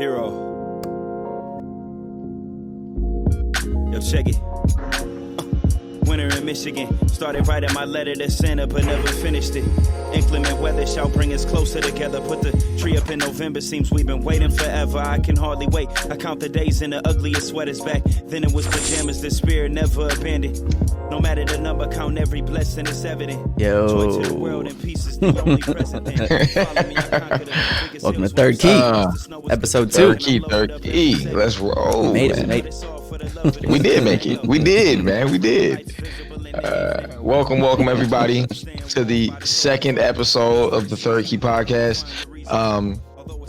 Hero. Yo, check it. Winter in Michigan. Started writing my letter to Santa, but never finished it. Inclement weather shall bring us closer together. Put the tree up in November. Seems we've been waiting forever. I can hardly wait. I count the days in the ugliest sweaters. Back then it was pajamas. The spirit never abandoned. No matter the number, count every blessing. It's evident. Yo. Joy to the world in pieces. The only precedent. Follow me, I conquer the biggest Welcome to hills. Third Key, episode 2. Third key. Let's roll. We made it, man. mate. We did make it. We did, man. We did. Welcome, everybody, to the second episode of the Third Key podcast.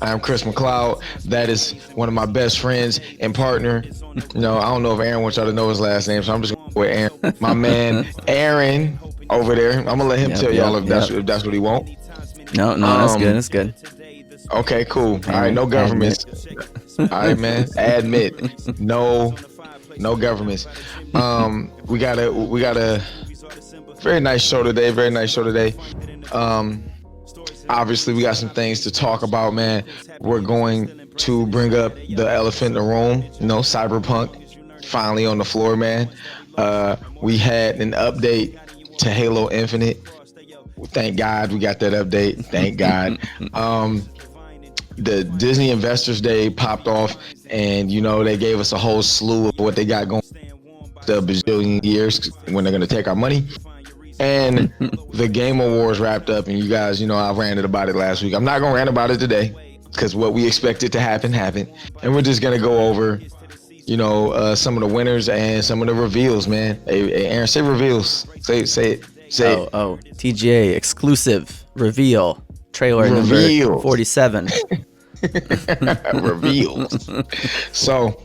I'm Chris McCloud. That is one of my best friends and partner. You know, I don't know if Aaron wants y'all to know his last name, so I'm just going to go with Aaron. My man, Aaron, over there. I'm going to let him tell y'all if that's what he wants. No, that's good. That's good. Okay, cool. All right, no governments. All right, man. Admit. No governments. We got a very nice show today. Obviously we got some things to talk about, man. We're going to bring up the elephant in the room, you know, Cyberpunk finally on the floor, man. We had an update to Halo Infinite. Thank God we got that update. Thank God. The Disney Investors Day popped off, and you know they gave us a whole slew of what they got going the bazillion years when they're going to take our money. And the Game Awards wrapped up, and you guys, you know, I ranted about it last week. I'm not going to rant about it today because what we expected to happen happened, and we're just going to go over, you know, some of the winners and some of the reveals, man. Hey, Aaron, say reveals. Say it. Oh, TGA exclusive reveal trailer number 47. Reveals. So,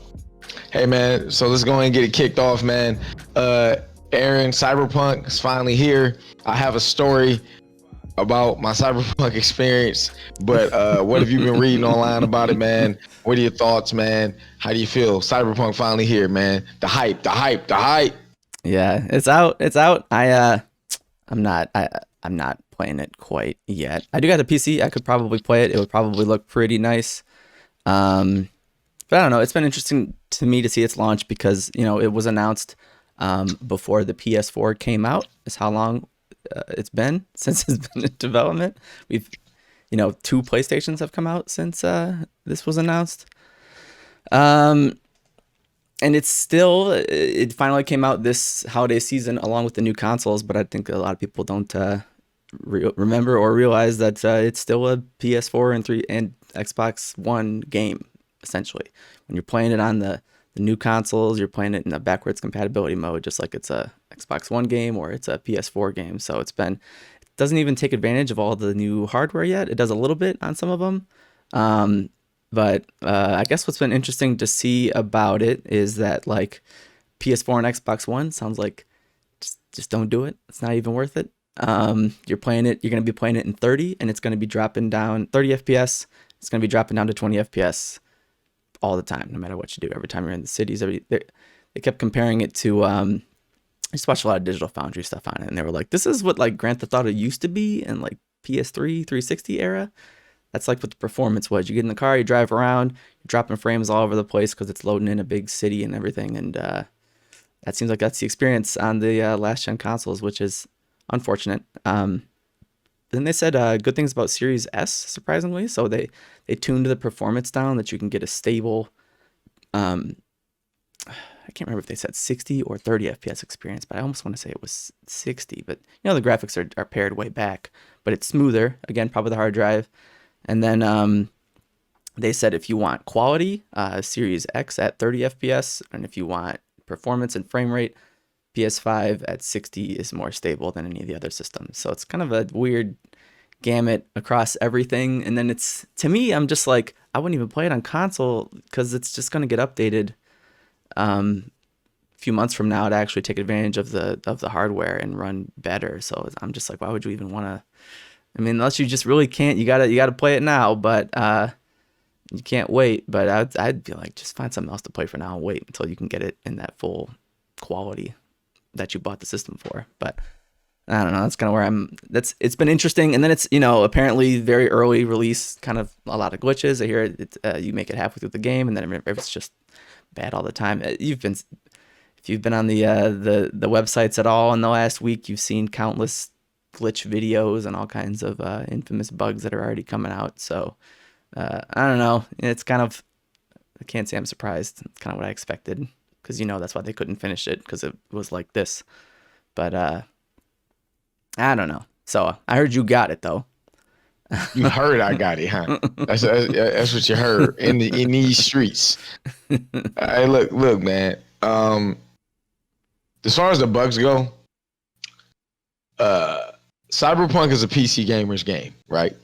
hey man, so let's go ahead and get it kicked off, man. Aaron, Cyberpunk is finally here. I have a story about my Cyberpunk experience, but what have you been reading online about it, man? What are your thoughts, man? How do you feel? Cyberpunk finally here, man. The hype. Yeah, it's out. I'm not playing it quite yet. I do got a PC. I could probably play it. It would probably look pretty nice. But I don't know. It's been interesting to me to see its launch because, you know, it was announced before the PS4 came out. Is how long it's been since it's been in development. We've, you know, 2 PlayStations have come out since this was announced. And it finally came out this holiday season along with the new consoles, but I think a lot of people don't remember or realize that it's still a PS4 and Xbox One game, essentially. When you're playing it on the new consoles, you're playing it in a backwards compatibility mode, just like it's a Xbox One game or it's a PS4 game. So it doesn't even take advantage of all the new hardware yet. It does a little bit on some of them. But I guess what's been interesting to see about it is that like PS4 and Xbox One sounds like just don't do it. It's not even worth it. You're going to be playing it in 30 and it's going to be dropping down 30 FPS. It's going to be dropping down to 20 FPS all the time, no matter what you do. Every time you're in the cities, they kept comparing it to, I just watched a lot of Digital Foundry stuff on it and they were like, this is what like Grand Theft Auto used to be in like PS3, 360 era. That's like what the performance was. You get in the car, you drive around, you're dropping frames all over the place because it's loading in a big city and everything. And that seems like that's the experience on the last gen consoles, which is unfortunate. Then they said good things about Series S, surprisingly. So they tuned the performance down that you can get a stable, I can't remember if they said 60 or 30 FPS experience, but I almost want to say it was 60. But, you know, the graphics are pared way back, but it's smoother. Again, probably the hard drive. And then they said if you want quality, Series X at 30 FPS, and if you want performance and frame rate, PS5 at 60 is more stable than any of the other systems. So it's kind of a weird gamut across everything. And then to me, I'm just like, I wouldn't even play it on console because it's just going to get updated a few months from now to actually take advantage of the hardware and run better. So I'm just like, why would you even want to? I mean, unless you just really can't, you gotta play it now, but you can't wait. But I'd be like, just find something else to play for now and wait until you can get it in that full quality that you bought the system for. But I don't know. That's kind of where it's been interesting. And then it's, apparently very early release, kind of a lot of glitches. I hear you make it halfway through the game and then it's just bad all the time. If you've been on the websites at all in the last week, you've seen countless glitch videos and all kinds of infamous bugs that are already coming out. So I don't know. It's kind of, I can't say I'm surprised. It's kind of what I expected because that's why they couldn't finish it, because it was like this. But I don't know. So I heard you got it though. You heard I got it, huh? That's what you heard in these streets. Hey, look, man. As far as the bugs go, Cyberpunk is a PC gamer's game, right?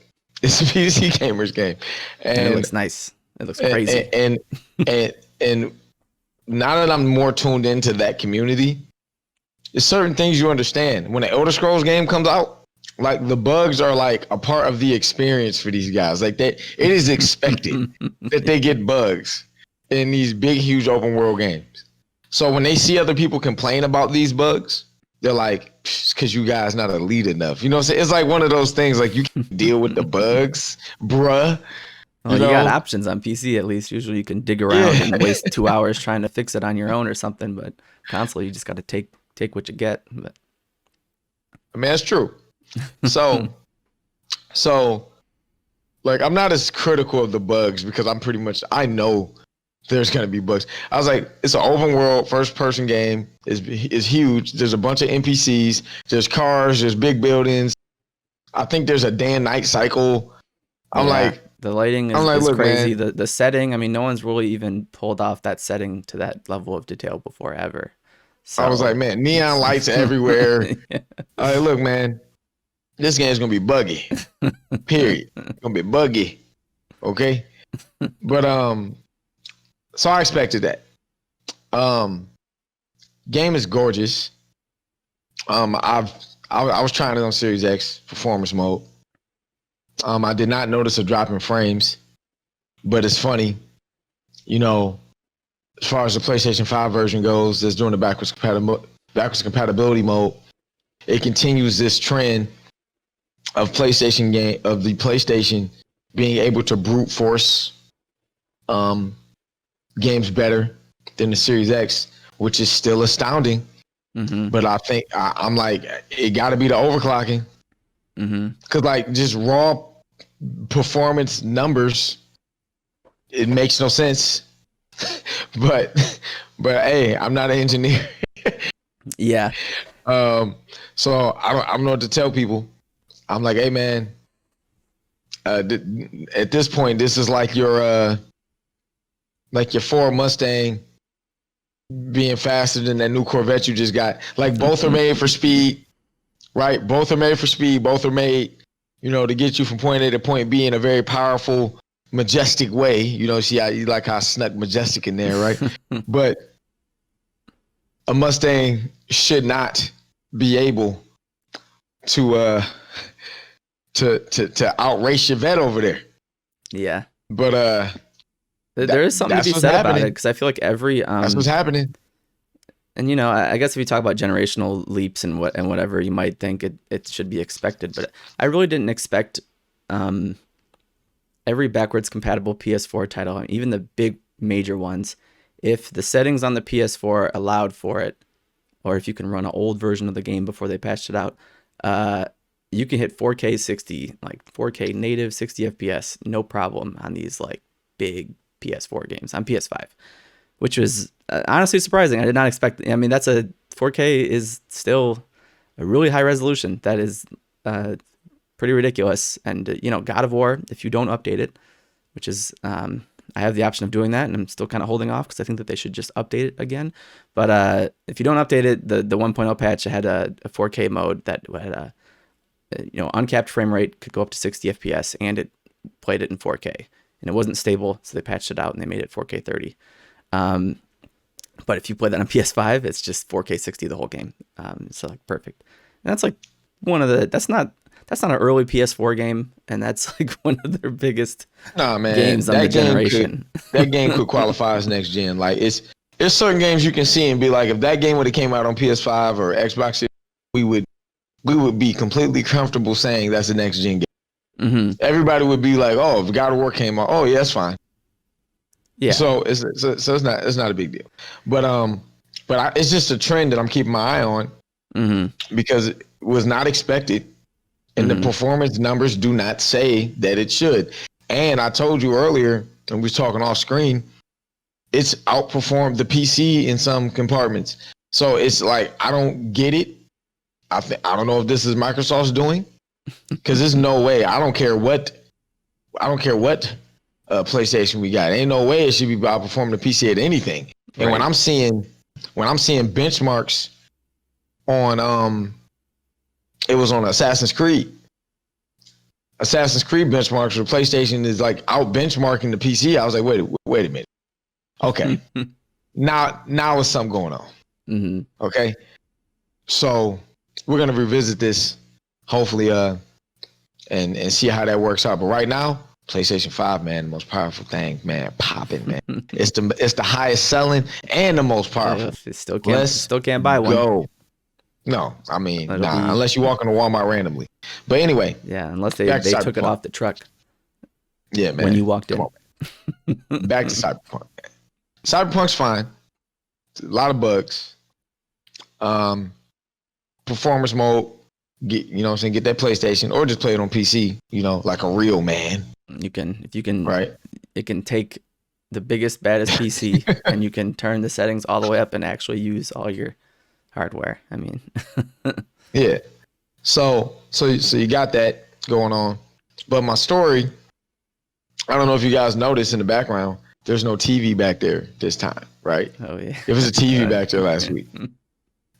It's a PC gamer's game, and it looks nice. It looks crazy. And now that I'm more tuned into that community, there's certain things you understand. When the Elder Scrolls game comes out, like the bugs are like a part of the experience for these guys. Like it is expected that they get bugs in these big, huge open world games. So when they see other people complain about these bugs, they're like, because you guys not elite enough. You know what I'm saying? It's like one of those things, like you can deal with the bugs, bruh. Well, you got options on PC at least. Usually you can dig around and waste 2 hours trying to fix it on your own or something. But console, you just got to take what you get. But I mean, that's true. So like I'm not as critical of the bugs because I know there's gonna be bugs. I was like, it's an open world first person game. It's huge. There's a bunch of NPCs. There's cars. There's big buildings. I think there's a day and night cycle. I'm like, the lighting is crazy. The setting. I mean, no one's really even pulled off that setting to that level of detail before ever. So I was like, man, neon lights everywhere. Yeah. All right, look, man, this game's gonna be buggy. Period. Gonna be buggy. Okay. But so I expected that. Game is gorgeous. I was trying it on Series X performance mode. I did not notice a drop in frames, but it's funny, as far as the PlayStation 5 version goes, that's doing the backwards compatibility mode. It continues this trend of the PlayStation being able to brute force games better than the Series X, which is still astounding. Mm-hmm. But I think I'm like, it got to be the overclocking. Because like just raw performance numbers, it makes no sense. but hey, I'm not an engineer. Yeah. So I don't know what to tell people. I'm like, hey man, at this point, this is like your Ford Mustang being faster than that new Corvette you just got. Like both are made for speed, right? Both are made for speed. Both are made, to get you from point A to point B in a very powerful, majestic way. See how you like how I snuck majestic in there, right? But a Mustang should not be able to outrace your vet over there. Yeah. But there is something to be said about it, because I feel like every that's what's happening. And I guess if you talk about generational leaps and whatever, you might think it should be expected, but I really didn't expect every backwards compatible PS4 title, even the big major ones, if the settings on the PS4 allowed for it, or if you can run an old version of the game before they patched it out, you can hit 4K 60, like 4K native 60 FPS, no problem on these like big PS4 games on PS5, which was honestly surprising. I did not expect. I mean, 4K is still a really high resolution. That is pretty ridiculous. And God of War, if you don't update it, which is I have the option of doing that, and I'm still kind of holding off because I think that they should just update it again. But if you don't update it, the 1.0 patch had a 4K mode that had uncapped frame rate, could go up to 60 FPS, and it played it in 4K. And it wasn't stable, so they patched it out and they made it 4K 30. But if you play that on PS5, it's just 4K 60 the whole game. So like perfect. And that's like that's not an early PS4 game, and that's like one of their biggest games on the generation. That game could qualify as next gen. Like it's certain games you can see and be like, if that game would have came out on PS5 or Xbox, we would we would be completely comfortable saying that's the next gen game. Mm-hmm. Everybody would be like, "Oh, if God of War came out, oh yeah, that's fine." Yeah. So it's not a big deal, but it's just a trend that I'm keeping my eye on because it was not expected, and the performance numbers do not say that it should. And I told you earlier, and we was talking off screen, it's outperformed the PC in some compartments. So it's like I don't get it. I don't know if this is Microsoft's doing, because there's no way. I don't care what PlayStation we got. Ain't no way it should be outperforming the PC at anything. Right. And when I'm seeing benchmarks on it was on Assassin's Creed. Assassin's Creed benchmarks for PlayStation is like out benchmarking the PC. I was like, wait a minute. Okay. now there's something going on. Mm-hmm. Okay. So we're gonna revisit this hopefully and see how that works out. But right now, PlayStation 5, man, the most powerful thing, man, popping, man. It's the highest selling and the most powerful. Yeah, still can't buy one. Go. No, I mean, unless you walk into Walmart randomly. But anyway. Yeah, unless they took it off the truck. Yeah, man. When you walked in. Back to Cyberpunk. Cyberpunk's fine. A lot of bugs. Performance mode. Get get that PlayStation or just play it on PC, like a real man. If you can, right? It can take the biggest, baddest PC and you can turn the settings all the way up and actually use all your hardware. I mean, yeah. So you got that going on, but my story, I don't know if you guys noticed in the background, there's no TV back there this time, right? Oh yeah. It was a TV back there last week.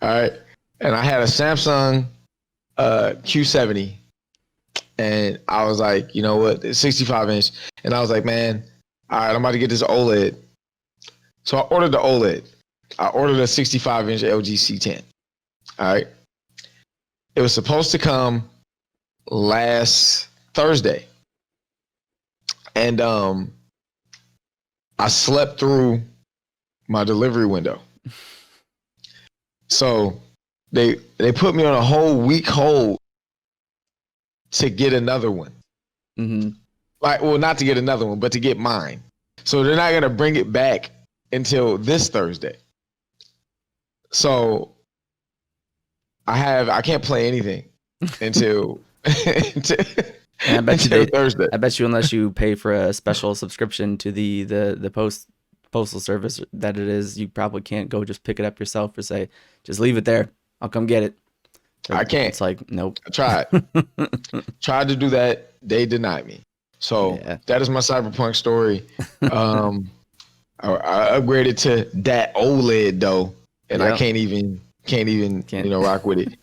All right, and I had a Samsung Q70, and I was like, you know what, it's 65 inch, and I was like, man, all right, I'm about to get this OLED. So I ordered the OLED. I ordered a 65 inch LG C10. All right, it was supposed to come last Thursday, and I slept through my delivery window. So they put me on a whole week hold to get another one. Mm-hmm. Like, well, not to get another one, but to get mine. So they're not gonna bring it back until this Thursday. So I can't play anything until Thursday. I bet you unless you pay for a special subscription to the postal service that it is, you probably can't go just pick it up yourself or say, just leave it there, I'll come get it. I can't. It's like, nope. I tried to do that. They denied me. So that is my Cyberpunk story. I upgraded to that OLED though, and I can't even rock with it.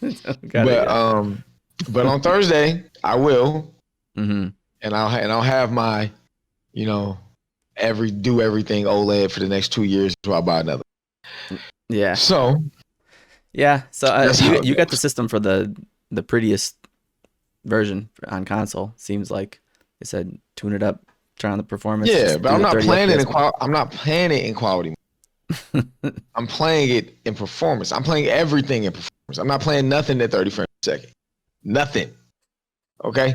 But on Thursday I will, and I'll have my, everything OLED for the next 2 years until I buy another. Yeah. So. Yeah. So you got the system for the prettiest version on console. Seems like they said tune it up, turn on the performance. Yeah, but I'm not playing it in quality. I'm playing it in performance. I'm playing everything in performance. I'm not playing nothing at 30 frames a second. Nothing. Okay.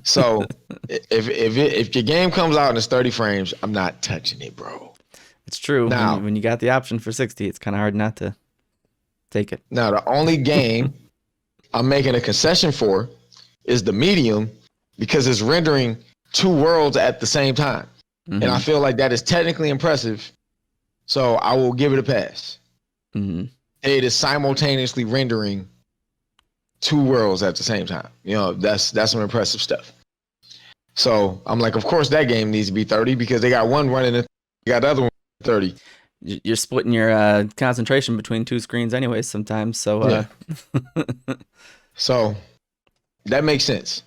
So if your game comes out and it's 30 frames, I'm not touching it, bro. It's true. Now, when you got the option for 60, it's kind of hard not to take it. Now, the only game I'm making a concession for is the medium, because it's rendering two worlds at the same time. And I feel like that is technically impressive. So I will give it a pass. It is simultaneously rendering two worlds at the same time. That's some impressive stuff. So I'm like, of course that game needs to be 30 because they got one running and got the other one 30. You're splitting your concentration between two screens anyways sometimes. So so that makes sense.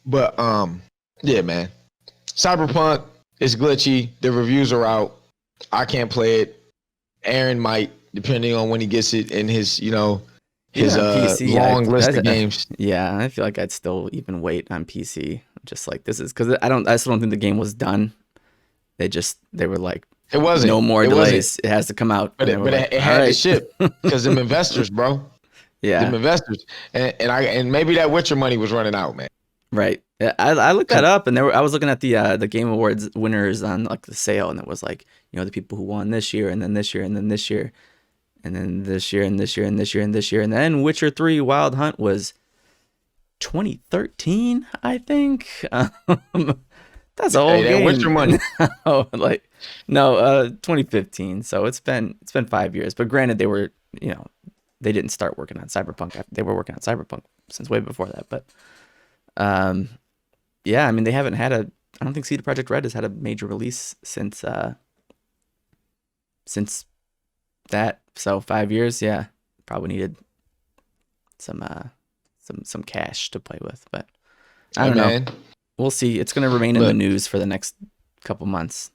But yeah, man. Cyberpunk is glitchy. The reviews are out. I can't play it. Aaron might, depending on when he gets it in his, his PC, long list of games. Yeah, I feel like I'd still even wait on PC. Just like this is because I still don't think the game was done. They were like, it wasn't. No more delays. It has to come out. But it had to ship because them investors, bro. Yeah. investors, and maybe that Witcher money was running out, man. Right. Yeah, I looked that up, and I was looking at the Game Awards winners on like the sale, and it was like, the people who won this year, and then this year, and then this year, and then this year, and this year, and this year, and this year, and then Witcher 3 Wild Hunt was 2013, I think. That's a whole game. Witcher money. Oh, like no, 2015. So it's been 5 years. But granted, they were, they didn't start working on Cyberpunk. They were working on Cyberpunk since way before that, but. Yeah, I mean, they haven't had I don't think CD Projekt Red has had a major release since that. So 5 years, yeah, probably needed some cash to play with, but I don't know. We'll see. It's going to remain in the news for the next couple months.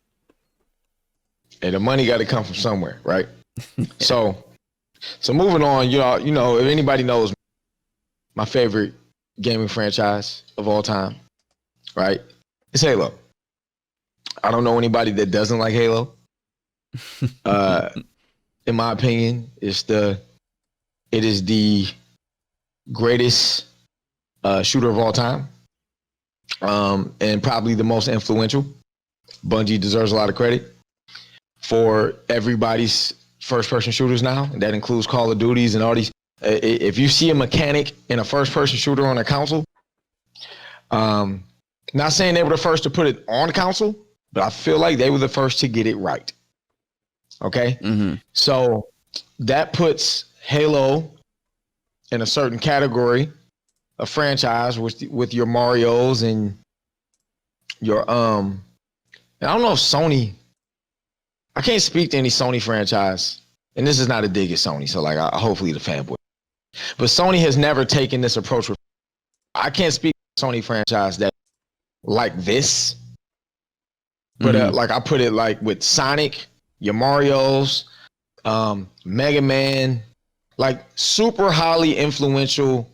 And the money got to come from somewhere, right? Yeah. So moving on, if anybody knows my favorite gaming franchise of all time, right? It's Halo. I don't know anybody that doesn't like Halo. In my opinion, it is the greatest shooter of all time, and probably the most influential. Bungie deserves a lot of credit for everybody's first-person shooters now, and that includes Call of Duties and all these. If you see a mechanic in a first-person shooter on a console, not saying they were the first to put it on console, but I feel like they were the first to get it right. Okay? Mm-hmm. So that puts Halo in a certain category, a franchise with your Marios and your and I don't know if Sony. I can't speak to any Sony franchise, and this is not a dig at Sony. So hopefully the fanboy. But Sony has never taken this approach. I can't speak to Sony franchise that like this. But I put it like with Sonic, your Marios, Mega Man, like super highly influential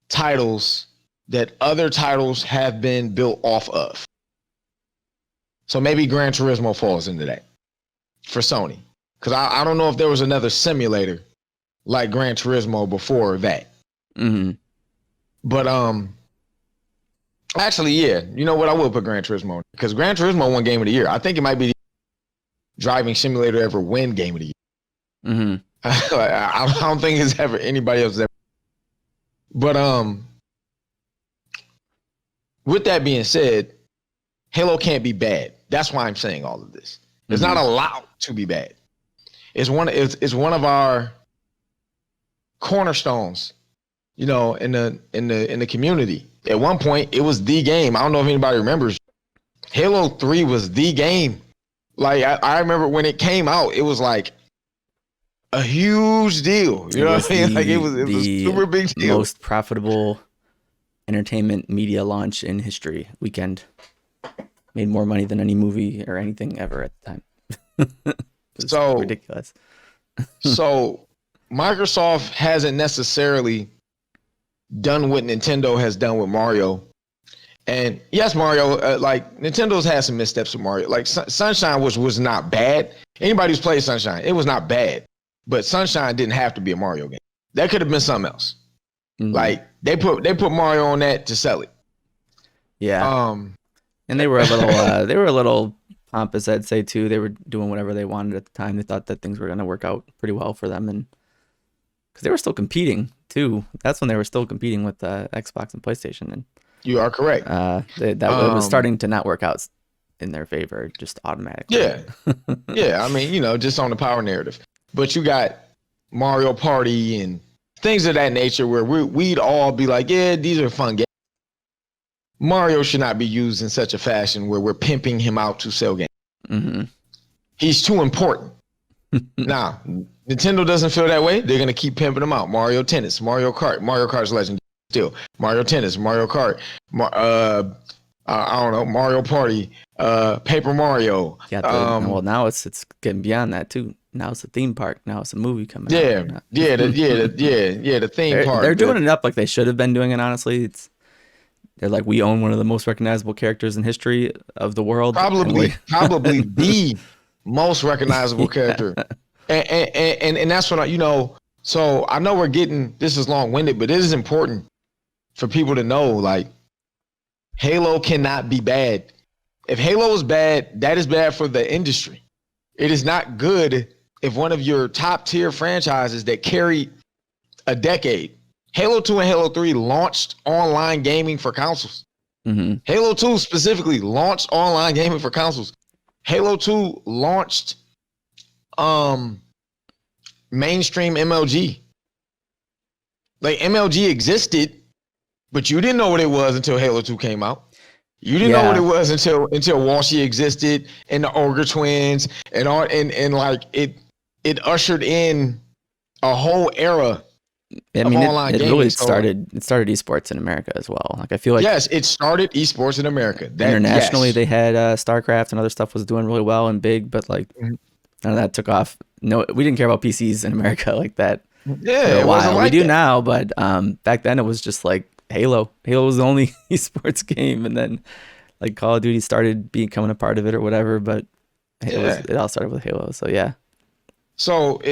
titles that other titles have been built off of. So maybe Gran Turismo falls into that for Sony. Because I don't know if there was another simulator like Gran Turismo before that. Mm-hmm. But actually, yeah, you know what? I will put Gran Turismo because Gran Turismo won Game of the Year. I think it might be the driving simulator ever win Game of the Year. Mm-hmm. I don't think it's ever anybody else ever. But with that being said, Halo can't be bad. That's why I'm saying all of this. It's not allowed to be bad. It's one of our cornerstones, in the community. At one point, it was the game. I don't know if anybody remembers. Halo 3 was the game. Like I remember when it came out, it was like a huge deal. You know what I mean? Like it was a super big deal. Most profitable entertainment media launch in history. Weekend made more money than any movie or anything ever at the time. So ridiculous. So Microsoft hasn't necessarily done what Nintendo has done with Mario. And yes, Mario, Nintendo's had some missteps with Mario. Like Sunshine was not bad. Anybody who's played Sunshine, it was not bad. But Sunshine didn't have to be a Mario game. That could have been something else. Mm-hmm. Like they put Mario on that to sell it. Yeah. And they were a little pompous, I'd say too. They were doing whatever they wanted at the time. They thought that things were going to work out pretty well for them, and because they were still competing too. That's when they were still competing with Xbox and PlayStation. And you are correct. It was starting to not work out in their favor, just automatically. Yeah, yeah. I mean, just on the power narrative. But you got Mario Party and things of that nature where we'd all be like, yeah, these are fun games. Mario should not be used in such a fashion where we're pimping him out to sell games. Mm-hmm. He's too important. Now, Nintendo doesn't feel that way. They're going to keep pimping him out. Mario Tennis, Mario Kart. Mario Kart's legend still. Mario Tennis, Mario Kart. I don't know, Mario Party, Paper Mario. Yeah, well, now it's getting beyond that too. Now it's a theme park. Now it's a movie coming out. The theme park. They're doing it up like they should have been doing it, honestly. They're like, we own one of the most recognizable characters in history of the world. Probably the most recognizable character. And that's what So I know this is long-winded, but it is important for people to know, like, Halo cannot be bad. If Halo is bad, that is bad for the industry. It is not good if one of your top tier franchises that carry a decade, Halo 2 and Halo 3 launched online gaming for consoles. Mm-hmm. Halo 2 specifically launched online gaming for consoles. Halo 2 launched mainstream MLG. Like, MLG existed, but you didn't know what it was until Halo 2 came out. You didn't know what it was until Walshy existed and the Ogre Twins and all, and like it ushered in a whole era. I mean, it really started esports in America as well. Like, I feel like, yes, it started esports in America. Internationally, they had StarCraft and other stuff was doing really well and big, but like none of that took off. No, we didn't care about PCs in America like that. Yeah, for a while. We do now, but back then it was just like Halo. Halo was the only esports game, and then like Call of Duty started becoming a part of it or whatever. But it all started with Halo. So yeah. So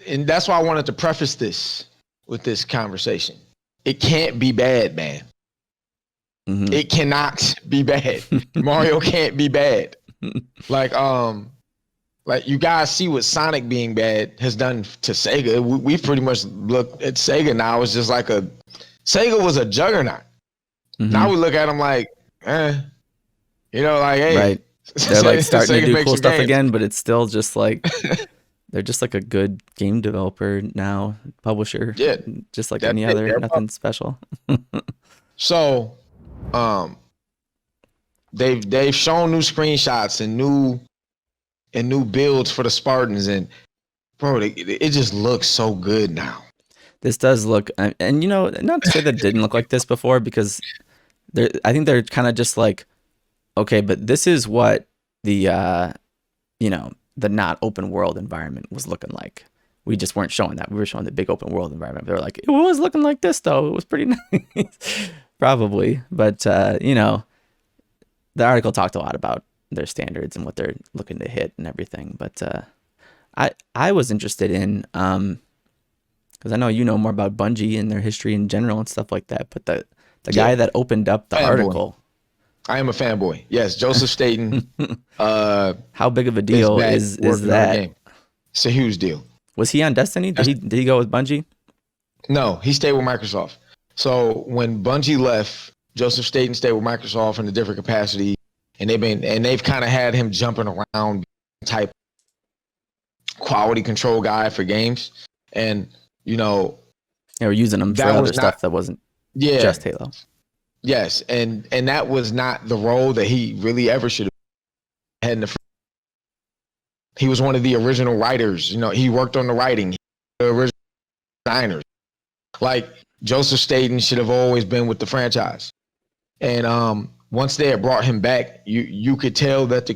and that's why I wanted to preface this with this conversation. It can't be bad, man. Mm-hmm. It cannot be bad. Mario can't be bad. Like you guys see what Sonic being bad has done to Sega. We pretty much look at Sega now as just like Sega was a juggernaut. Mm-hmm. Now we look at them like, hey. Right. They're like starting to do cool stuff again, but it's still just like they're just like a good game developer now, publisher. Yeah, just like any other, nothing special. So, they've shown new screenshots and new builds for the Spartans, and bro, it just looks so good now. This does look, and not to say that it didn't look like this before, because I think they're kind of just like, okay, but this is what the the not open world environment was looking like. We just weren't showing that. We were showing the big open world environment. They were like, it was looking like this though. It was pretty nice, probably. But the article talked a lot about their standards and what they're looking to hit and everything. But I was interested in because I know you know more about Bungie and their history in general and stuff like that. But the guy that opened up the article. I am a fanboy. Yes, Joseph Staten. How big of a deal is that? It's a huge deal. Was he on Destiny? Did he go with Bungie? No, he stayed with Microsoft. So when Bungie left, Joseph Staten stayed with Microsoft in a different capacity, and they've kind of had him jumping around, type quality control guy for games, and they were using him for other stuff that wasn't just Halo. Yes, and that was not the role that he really ever should have had in the. He was one of the original writers. He worked on the writing. The original designers. Like, Joseph Staten should have always been with the franchise. And once they had brought him back, you could tell that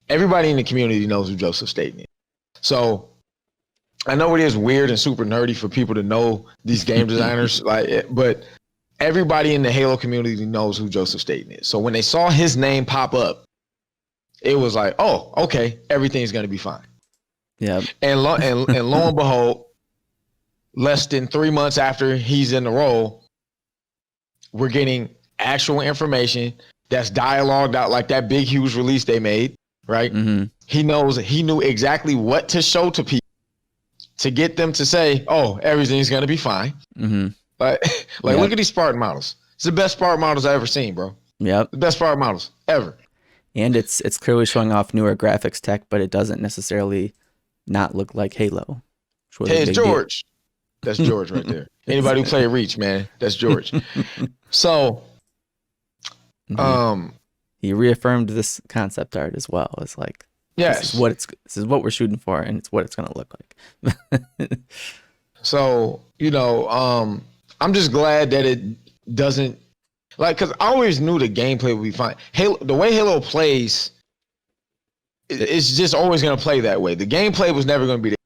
everybody in the community knows who Joseph Staten is. So I know it is weird and super nerdy for people to know these game designers, but everybody in the Halo community knows who Joseph Staten is. So when they saw his name pop up, it was like, oh, okay, everything's going to be fine. Yeah. And lo and behold, less than 3 months after he's in the role, we're getting actual information that's dialogued out, like that big, huge release they made, right? Mm-hmm. He knew exactly what to show to people to get them to say, oh, everything's going to be fine. Mm-hmm. Look at these Spartan models. It's the best Spartan models I've ever seen, bro. Yep. The best Spartan models ever. And it's clearly showing off newer graphics tech, but it doesn't necessarily not look like Halo. Hey, it's George. That's George right there. Anybody who played Reach, man, that's George. So, he reaffirmed this concept art as well. It's like, yes, this is what we're shooting for, and it's what it's going to look like. So, I'm just glad that it doesn't, because I always knew the gameplay would be fine. The way Halo plays, it's just always going to play that way. The gameplay was never going to be there.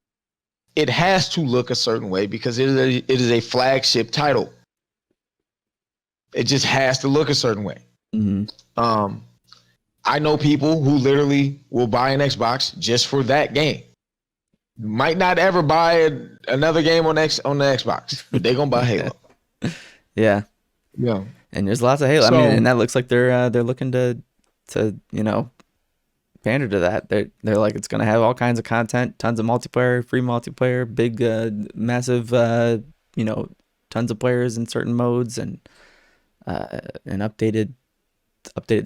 It has to look a certain way because it is a flagship title. It just has to look a certain way. Mm-hmm. I know people who literally will buy an Xbox just for that game. might not ever buy another game on the Xbox, but they're gonna buy Halo. Yeah. Yeah. And there's lots of Halo. I mean, and that looks like they're looking to pander to that. They're like, it's gonna have all kinds of content, tons of multiplayer, free multiplayer, big massive tons of players in certain modes, and updated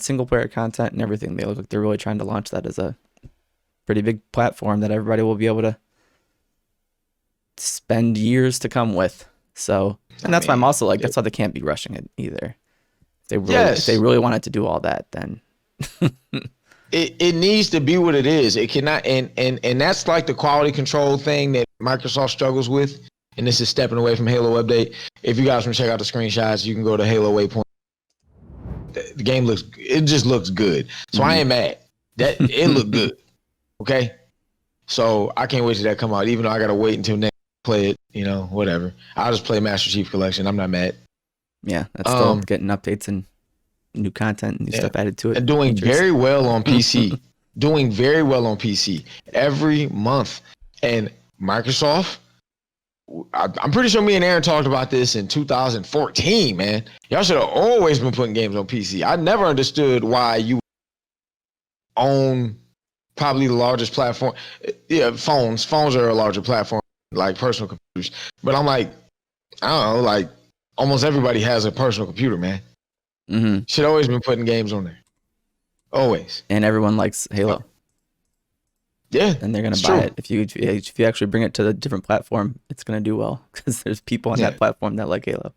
single player content and everything. They look like they're really trying to launch that as a pretty big platform that everybody will be able to spend years to come with. So, and that's why I'm also like, that's why they can't be rushing it either. If they really wanted to do all that, then it needs to be what it is. It cannot, and that's like the quality control thing that Microsoft struggles with. And this is stepping away from Halo Update. If you guys want to check out the screenshots, you can go to Halo Waypoint. The game just looks good. So I ain't mad. That it looked good. Okay. So I can't wait till that come out, even though I gotta wait until next play it, whatever. I'll just play Master Chief Collection. I'm not mad. Yeah, that's still getting updates and new content and new stuff added to it. And doing very well on PC. Doing very well on PC every month. And Microsoft, I'm pretty sure me and Aaron talked about this in 2014, man. Y'all should have always been putting games on PC. I never understood why you own probably the largest platform. Yeah, phones. Phones are a larger platform, like personal computers. But I'm like, I don't know, like almost everybody has a personal computer, man. Mm-hmm. Should always been putting games on there. Always. And everyone likes Halo. Yeah, and they're gonna buy it. If you actually bring it to a different platform, it's gonna do well because there's people on that platform that like Halo.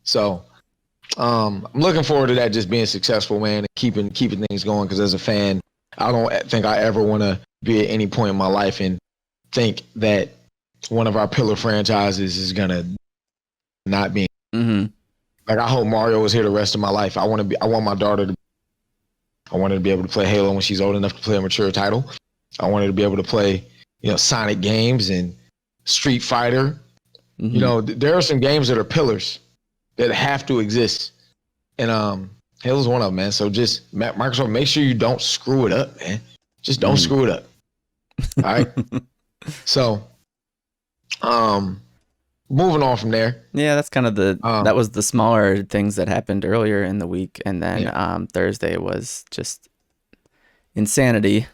So, I'm looking forward to that just being successful, man, and keeping things going. Because as a fan, I don't think I ever want to be at any point in my life and think that one of our pillar franchises is gonna not be. Mm-hmm. Like I hope Mario is here the rest of my life. I want my daughter to. I want her to be able to play Halo when she's old enough to play a mature title. I want her to be able to play, Sonic games and Street Fighter. Mm-hmm. There are some games that are pillars that have to exist. And Halo's one of them, man. So just, Microsoft, make sure you don't screw it up, man. Just don't screw it up. All right? So, moving on from there. Yeah, that's kind of that was the smaller things that happened earlier in the week. And then Thursday was just insanity.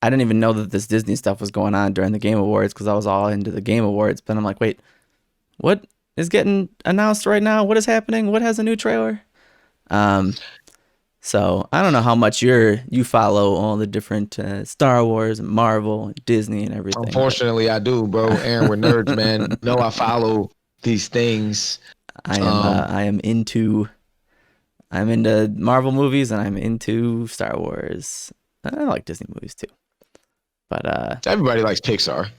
I didn't even know that this Disney stuff was going on during the Game Awards because I was all into the Game Awards. But I'm like, wait, what is getting announced right now? What is happening? What has a new trailer? So I don't know how much you follow all the different Star Wars and Marvel and Disney and everything. Unfortunately, I do, bro. Aaron, we're nerds, man. No, I follow these things. I'm into Marvel movies and I'm into Star Wars. I like Disney movies too, but everybody likes Pixar.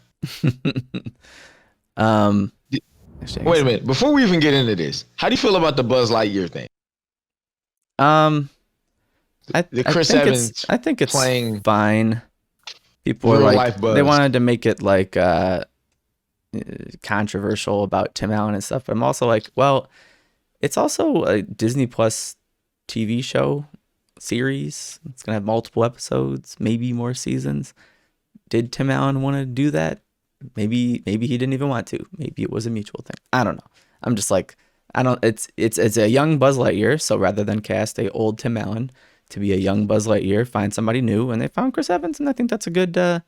Actually, wait a minute. Before we even get into this, how do you feel about the Buzz Lightyear thing? Chris Evans. I think it's playing fine. People were like, they wanted to make it like controversial about Tim Allen and stuff. But I'm also like, well, it's also a Disney Plus TV show series. It's gonna have multiple episodes, maybe more seasons. Did Tim Allen want to do that? Maybe he didn't even want to. Maybe it was a mutual thing. I don't know. I'm just like, it's a young Buzz Lightyear. So rather than cast a old Tim Allen to be a young Buzz Lightyear, find somebody new, and they found Chris Evans, and I think that's a good.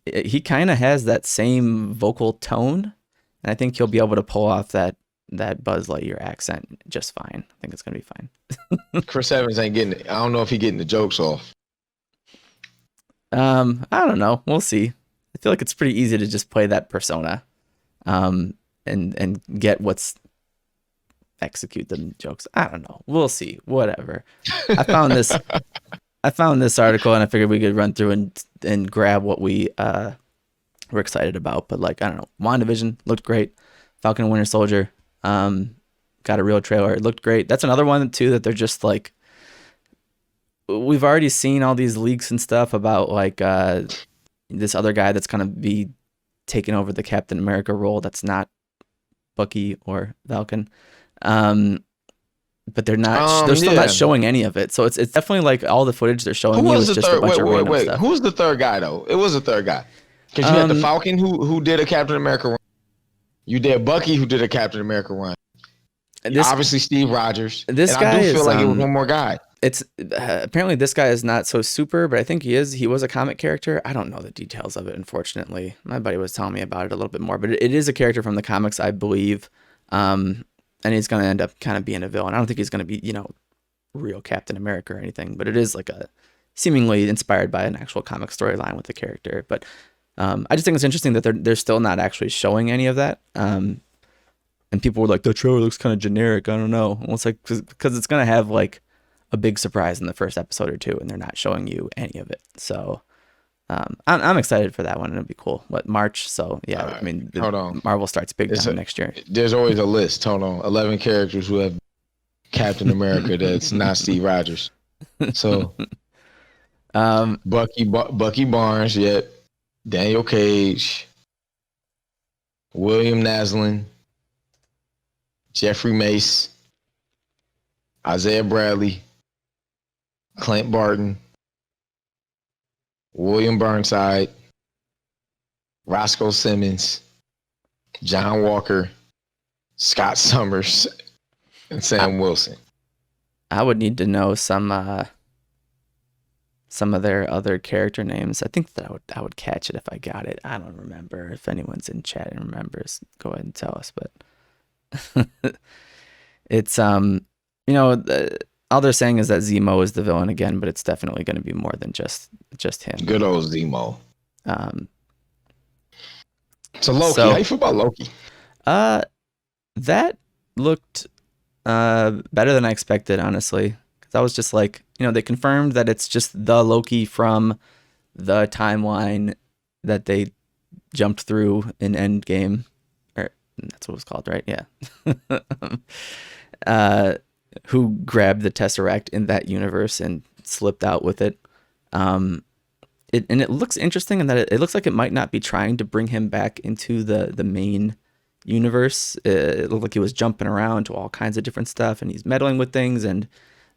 He kind of has that same vocal tone, and I think he'll be able to pull off that Buzz Lightyear accent just fine. I think it's gonna be fine. Chris Evans ain't getting it. I don't know if he's getting the jokes off. I don't know. We'll see. I feel like it's pretty easy to just play that persona, and get execute the jokes. I don't know. We'll see. Whatever. I found this article and I figured we could run through and grab what we were excited about. But like, I don't know. WandaVision looked great. Falcon and Winter Soldier got a real trailer. It looked great. That's another one too that they're just like, we've already seen all these leaks and stuff about like this other guy that's gonna be taking over the Captain America role. That's not Bucky or Falcon. but they're not. They're still not showing any of it. So it's definitely like all the footage they're showing you is just a bunch of random stuff. Who's the third guy though? It was the third guy because you had the Falcon who did a Captain America run. You did Bucky who did a Captain America run. Obviously Steve Rogers. This guy I do feel like it was one more guy. It's apparently this guy is not so super, but I think he is. He was a comic character. I don't know the details of it, unfortunately. My buddy was telling me about it a little bit more, but it is a character from the comics, I believe. And he's going to end up kind of being a villain. I don't think he's going to be, real Captain America or anything, but it is like a seemingly inspired by an actual comic storyline with the character. But I just think it's interesting that they're still not actually showing any of that. And people were like, the trailer looks kind of generic. I don't know. Well, it's like, because it's going to have like a big surprise in the first episode or two, and they're not showing you any of it. So I'm excited for that one. It'll be cool. March? So yeah, right. I mean, hold on. Marvel starts big time next year. There's always a list. Hold on, 11 characters who have Captain America that's not Steve Rogers. So, Bucky Barnes, yep. Daniel Cage, William Naslin, Jeffrey Mace, Isaiah Bradley, Clint Barton, William Burnside, Roscoe Simmons, John Walker, Scott Summers, and Sam Wilson. I would need to know some of their other character names. I think that I would catch it if I got it. I don't remember. If anyone's in chat and remembers, go ahead and tell us. But it's all they're saying is that Zemo is the villain again, but it's definitely going to be more than just him. Good old Zemo. So Loki, how you feel about Loki? That looked better than I expected, honestly. Because I was just like, they confirmed that it's just the Loki from the timeline that they jumped through in Endgame. Or that's what it was called, right? Yeah. Who grabbed the Tesseract in that universe and slipped out with it. It looks interesting in that it looks like it might not be trying to bring him back into the main universe. It looked like he was jumping around to all kinds of different stuff, and he's meddling with things, and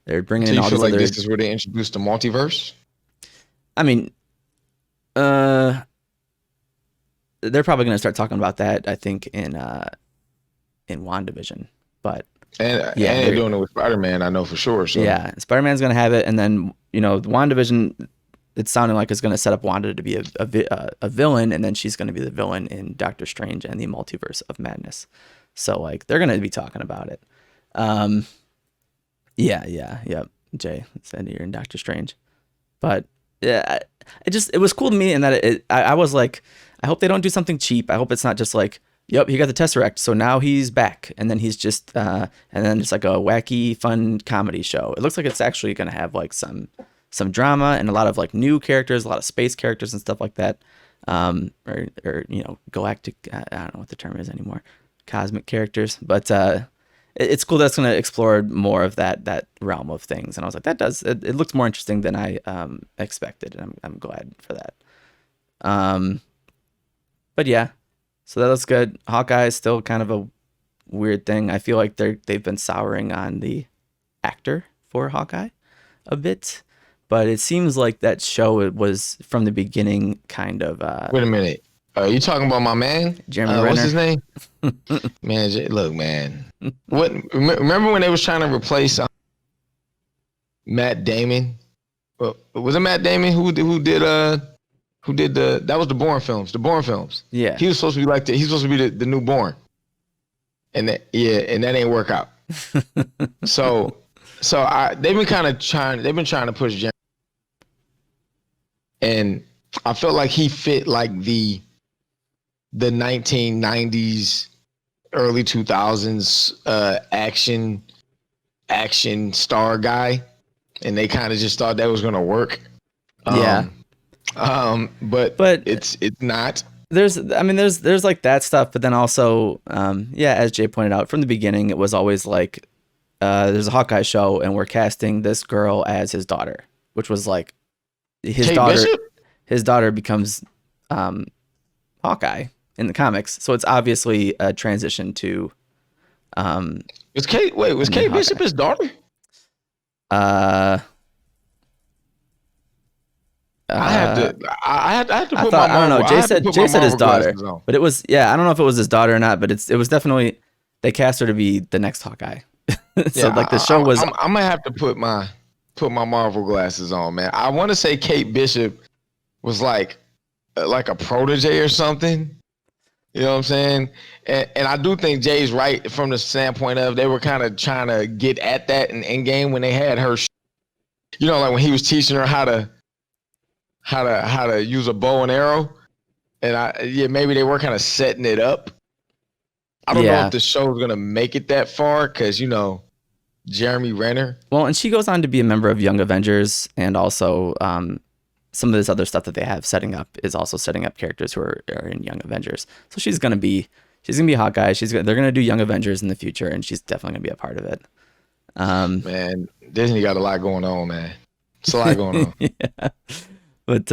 they're bringing in all these other... this is where they introduced the multiverse? I mean, they're probably going to start talking about that, I think, in WandaVision, but... And they're doing it with Spider-Man, I know for sure. So. Yeah, Spider-Man's going to have it, and then, WandaVision, it's sounding like it's going to set up Wanda to be a villain, and then she's going to be the villain in Doctor Strange and the Multiverse of Madness. So, like, they're going to be talking about it. Yep. Jay said you're in Doctor Strange. But, yeah, it was cool to me in that I was like, I hope they don't do something cheap. I hope it's not just like, yep, he got the Tesseract, so now he's back. And then he's just, and then it's like a wacky, fun comedy show. It looks like it's actually going to have like some drama and a lot of like new characters, a lot of space characters and stuff like that. Or galactic, I don't know what the term is anymore, cosmic characters. But it's cool that it's going to explore more of that realm of things. And I was like, it looks more interesting than I expected, and I'm glad for that. But yeah. So that looks good. Hawkeye is still kind of a weird thing. I feel like they've been souring on the actor for Hawkeye a bit, but it seems like that show was from the beginning kind of. Wait a minute. Are you talking about my man? Jeremy Renner? What's his name? Man, look, man. What? Remember when they was trying to replace Matt Damon? Was it Matt Damon who did that was the Bourne films. Yeah. He was supposed to be he's supposed to be the new Bourne. And that ain't work out. so they've been trying to push Jeremy. And I felt like he fit like the 1990s, early 2000s action star guy. And they kind of just thought that was going to work. Yeah. But it's not. There's like that stuff, but then also, as Jay pointed out, from the beginning, it was always like, there's a Hawkeye show, and we're casting this girl as his daughter, which was like his Kate daughter. Bishop? His daughter becomes Hawkeye in the comics, so it's obviously a transition to Was Kate Bishop his daughter? I have to put my I don't know. Jay said his daughter, on. but it was I don't know if it was his daughter or not, but it was definitely they cast her to be the next Hawkeye. So like the show was. I'm gonna have to put my Marvel glasses on, man. I want to say Kate Bishop was like a protege or something. You know what I'm saying? And I do think Jay's right from the standpoint of they were kind of trying to get at that in Endgame when they had her. You know, like when he was teaching her how to use a bow and arrow, and maybe they were kind of setting it up. I don't know if the show's gonna make it that far because Jeremy Renner. Well, and she goes on to be a member of Young Avengers, and also some of this other stuff that they have setting up is also setting up characters who are in Young Avengers. So she's gonna be Hawkeye. They're gonna do Young Avengers in the future, and she's definitely gonna be a part of it. Man, Disney got a lot going on, man. It's a lot going on. Yeah. But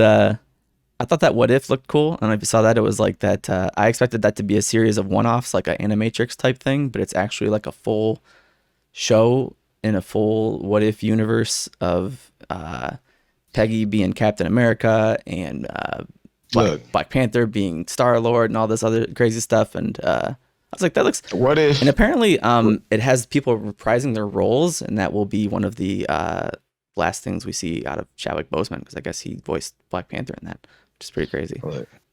I thought that What If looked cool. I don't know if you saw that. It was like that. I expected that to be a series of one-offs, like an Animatrix type thing, but it's actually like a full show in a full What If universe of Peggy being Captain America and Black Panther being Star-Lord and all this other crazy stuff. And I was like, that looks. What if? And apparently, it has people reprising their roles, and that will be one of the last things we see out of Chadwick Boseman, because I guess he voiced Black Panther in that, which is pretty crazy.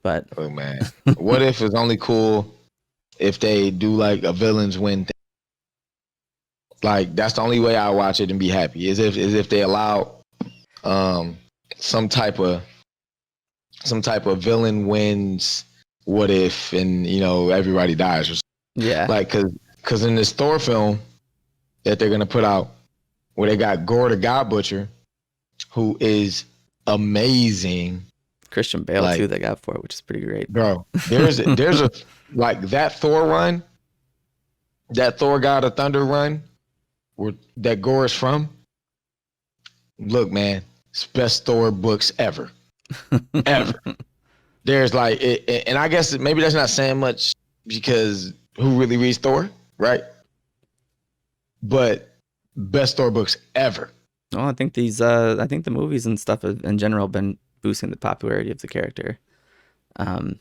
But man, What If is only cool if they do like a villains win thing. Like that's the only way I watch it and be happy is if they allow some type of villain wins What If, and everybody dies or something. Yeah, like because in this Thor film that they're gonna put out, where they got Gore the God Butcher, who is amazing. Christian Bale too. They got for it, which is pretty great, bro. There's a like that Thor run, that Thor God of Thunder run, where that Gore is from. Look, man, it's best Thor books ever, ever. There's like, and I guess maybe that's not saying much because who really reads Thor, right? But best Thor books ever. Well, I think the movies and stuff in general have been boosting the popularity of the character. And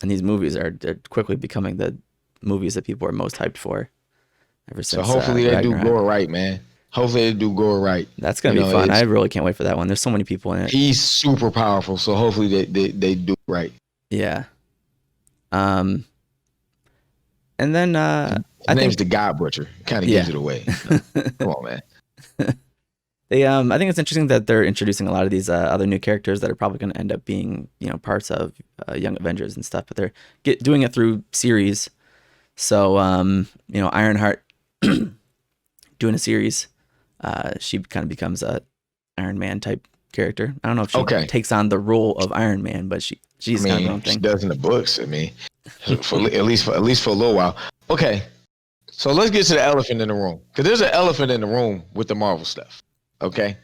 these movies are quickly becoming the movies that people are most hyped for. Ever since. So hopefully they do Gore right, man. Hopefully they do Gore right. That's gonna be fun. I really can't wait for that one. There's so many people in it. He's super powerful, so hopefully they do right. Yeah. And then his name's the God Butcher. Kind of gives it away. Come on, man. I think it's interesting that they're introducing a lot of these other new characters that are probably going to end up being, parts of Young Avengers and stuff. But they're doing it through series. So, Ironheart doing a series. She kind of becomes a Iron Man type character. I don't know if she takes on the role of Iron Man, but she's kind of her own thing. She does in the books. I mean, at least for a little while. Okay, so let's get to the elephant in the room, because there's an elephant in the room with the Marvel stuff. Okay,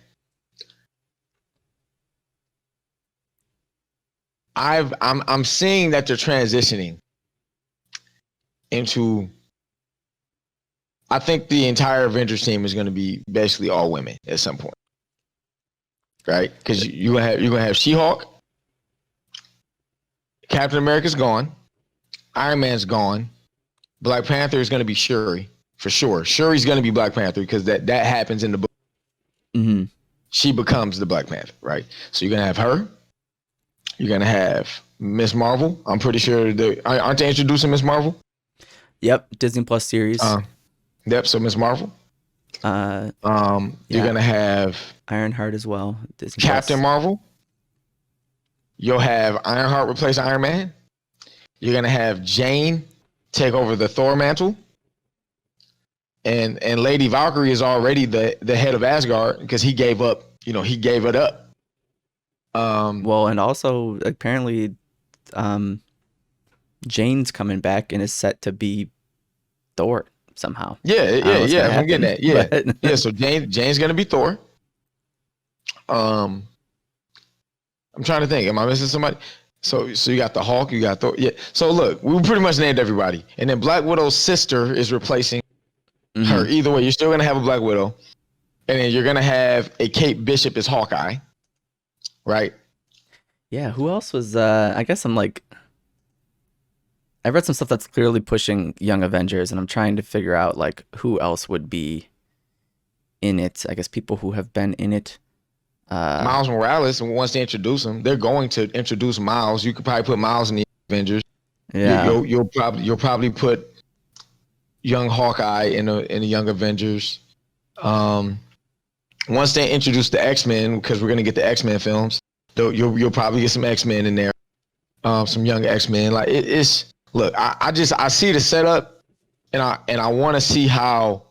I'm seeing that they're transitioning into. I think the entire Avengers team is going to be basically all women at some point, right? Because you're gonna have She-Hulk, Captain America's gone, Iron Man's gone, Black Panther is going to be Shuri for sure. Shuri's going to be Black Panther because that happens in the book. Mm-hmm. She becomes the Black Panther, right? So you're gonna have her. You're gonna have Miss Marvel. I'm pretty sure aren't they introducing Miss Marvel? Yep, Disney Plus series. Yep. So Miss Marvel. You're gonna have Ironheart as well. Disney Captain Plus. Marvel. You'll have Ironheart replace Iron Man. You're gonna have Jane take over the Thor mantle. And Lady Valkyrie is already the head of Asgard because he gave up. He gave it up. Well, and also apparently, Jane's coming back and is set to be Thor somehow. Yeah. I'm getting that. Yeah. So Jane's gonna be Thor. I'm trying to think. Am I missing somebody? So you got the Hulk. You got Thor. Yeah. So look, we pretty much named everybody, and then Black Widow's sister is replacing her. Either way, you're still gonna have a Black Widow, and then you're gonna have a Kate Bishop as Hawkeye, right? Yeah, who else was I guess I'm like I read some stuff that's clearly pushing Young Avengers, and I'm trying to figure out like who else would be in it. I guess people who have been in it. Miles Morales, and once they introduce him, they're going to introduce Miles. You could probably put Miles in the Avengers. Yeah. You'll probably put young Hawkeye in the Young Avengers. Once they introduce the X-Men, because we're gonna get the X-Men films, you'll probably get some X-Men in there, some young X-Men. Like it's look, I see the setup, and I want to see how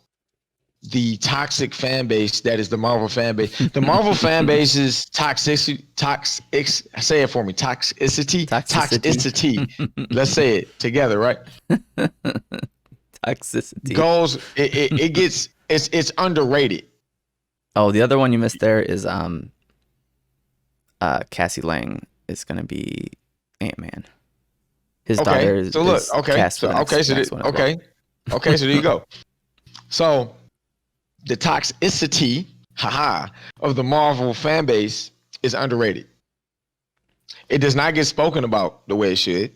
the toxic fan base that is the Marvel fan base. The Marvel fan base's toxicity. Say it for me. Toxicity. Let's say it together, right? Toxicity Goes. It's underrated. Oh, the other one you missed there is Cassie Lang is gonna be Ant-Man. His daughter is. So look. Okay. So there you go. So the toxicity, of the Marvel fan base is underrated. It does not get spoken about the way it should,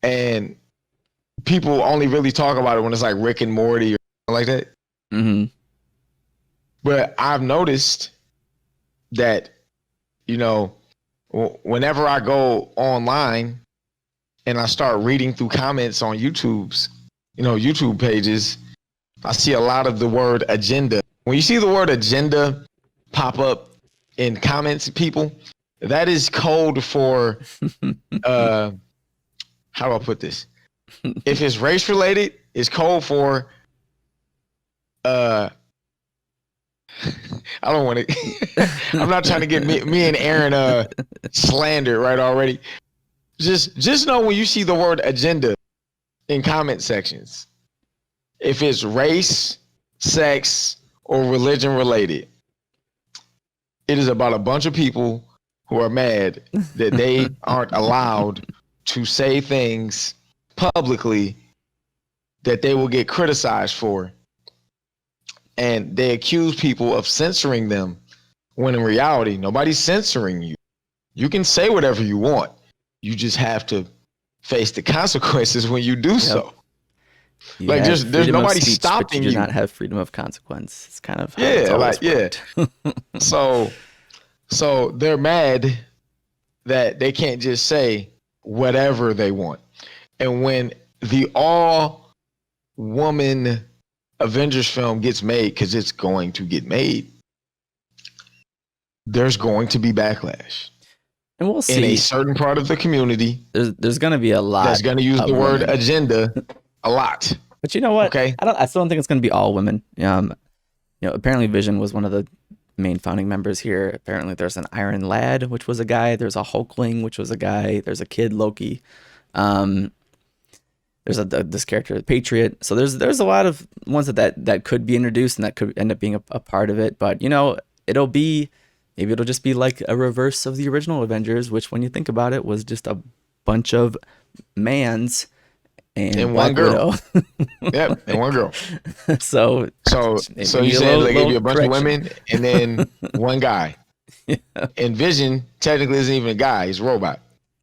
and people only really talk about it when it's like Rick and Morty or something like that. Mm-hmm. But I've noticed that, whenever I go online and I start reading through comments on YouTube pages, I see a lot of the word agenda. When you see the word agenda pop up in comments, people, that is code for, how do I put this? If it's race related, it's code for, I don't want to. I'm not trying to get me and Aaron slandered right already. Just know when you see the word agenda in comment sections, if it's race, sex, or religion related, it is about a bunch of people who are mad that they aren't allowed to say things publicly that they will get criticized for. And they accuse people of censoring them, when in reality, nobody's censoring you. You can say whatever you want. You just have to face the consequences when you do so. There's nobody speech, stopping but you. You. Do not have freedom of consequence. It's kind of So they're mad that they can't just say whatever they want. And when the all-woman Avengers film gets made, because it's going to get made, there's going to be backlash. And we'll see. In a certain part of the community, there's going to be a lot that's going to use the word agenda a lot. But you know what? Okay. I still don't think it's going to be all women. Apparently Vision was one of the main founding members here. Apparently there's an Iron Lad, which was a guy. There's a Hulkling, which was a guy. There's a kid Loki. There's this character, the Patriot. So there's a lot of ones that could be introduced and that could end up being a part of it. But it'll just be like a reverse of the original Avengers, which when you think about it was just a bunch of mans and one girl. Yep, and one girl. So you said they gave you a bunch of women and then one guy. Yeah. And Vision technically isn't even a guy; he's a robot.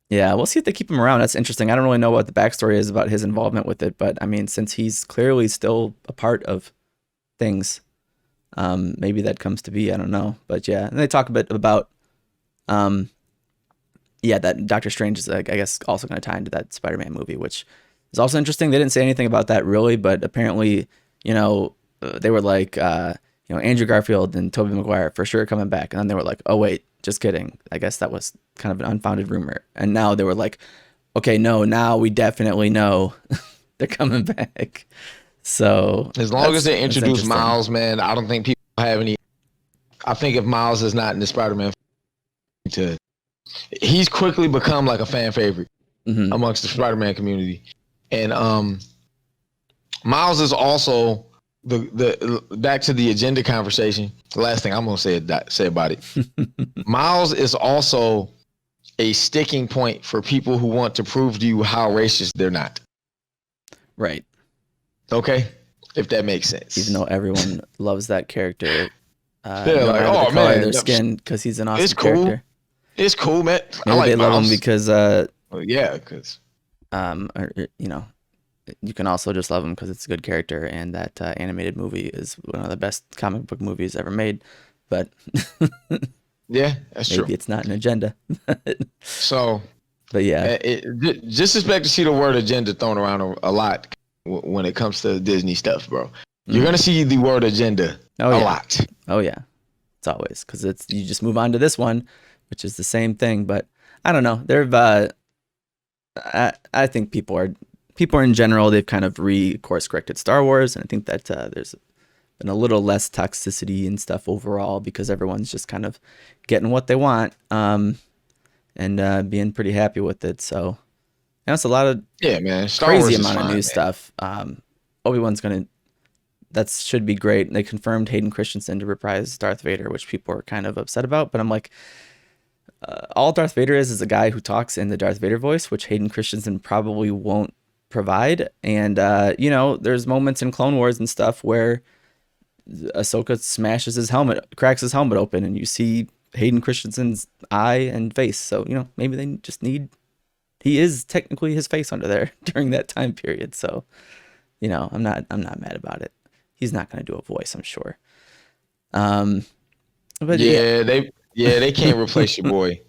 Yeah, we'll see if they keep him around. That's interesting. I don't really know what the backstory is about his involvement with it, but I mean, since he's clearly still a part of things, maybe that comes to be. I don't know, but yeah, and they talk a bit about, that Doctor Strange is, I guess, also going to tie into that Spider-Man movie, which is also interesting. They didn't say anything about that really, but apparently, they were like, Andrew Garfield and Tobey Maguire for sure coming back, and then they were like, oh wait, just kidding. I guess that was kind of an unfounded rumor. And now they were like, okay, no, now we definitely know they're coming back. So as long as they introduce Miles, man, I don't think people have any. I think if Miles is not in the Spider-Man, he's quickly become like a fan favorite amongst the Spider-Man community. And Miles is also the back to the agenda conversation. The last thing I'm gonna say about it. Miles is also a sticking point for people who want to prove to you how racist they're not. Right. Okay. if that makes sense. Even though everyone loves that character, Yeah, no like, matter the oh color of man, their skin, because he's an awesome it's cool. character. It's cool, man. I Maybe like they love him Miles. because Well, yeah, because or, you know, you can also just love him because it's a good character, and that animated movie is one of the best comic book movies ever made. But yeah, that's maybe true. it's not an agenda. So, But yeah, just expect to see the word agenda thrown around a lot when it comes to Disney stuff, bro. You're gonna see the word agenda a lot. Oh yeah, it's always because it's you just move on to this one, which is the same thing. But I don't know. I think people are in general, they've kind of course corrected Star Wars, and I think that there's been a little less toxicity and stuff overall because everyone's just kind of getting what they want, and being pretty happy with it. So, and it's a lot of man, Star crazy Wars amount of new man. stuff. Obi-Wan's that should be great. They confirmed Hayden Christensen to reprise Darth Vader, which people are kind of upset about, but I'm like, all Darth Vader is a guy who talks in the Darth Vader voice, which Hayden Christensen probably won't provide. And there's moments in Clone Wars and stuff where Ahsoka smashes his helmet, cracks his helmet open, and you see Hayden Christensen's eye and face. So maybe they just need. He is technically his face under there during that time period. So I'm not mad about it. He's not going to do a voice, I'm sure. But they can't replace your boy.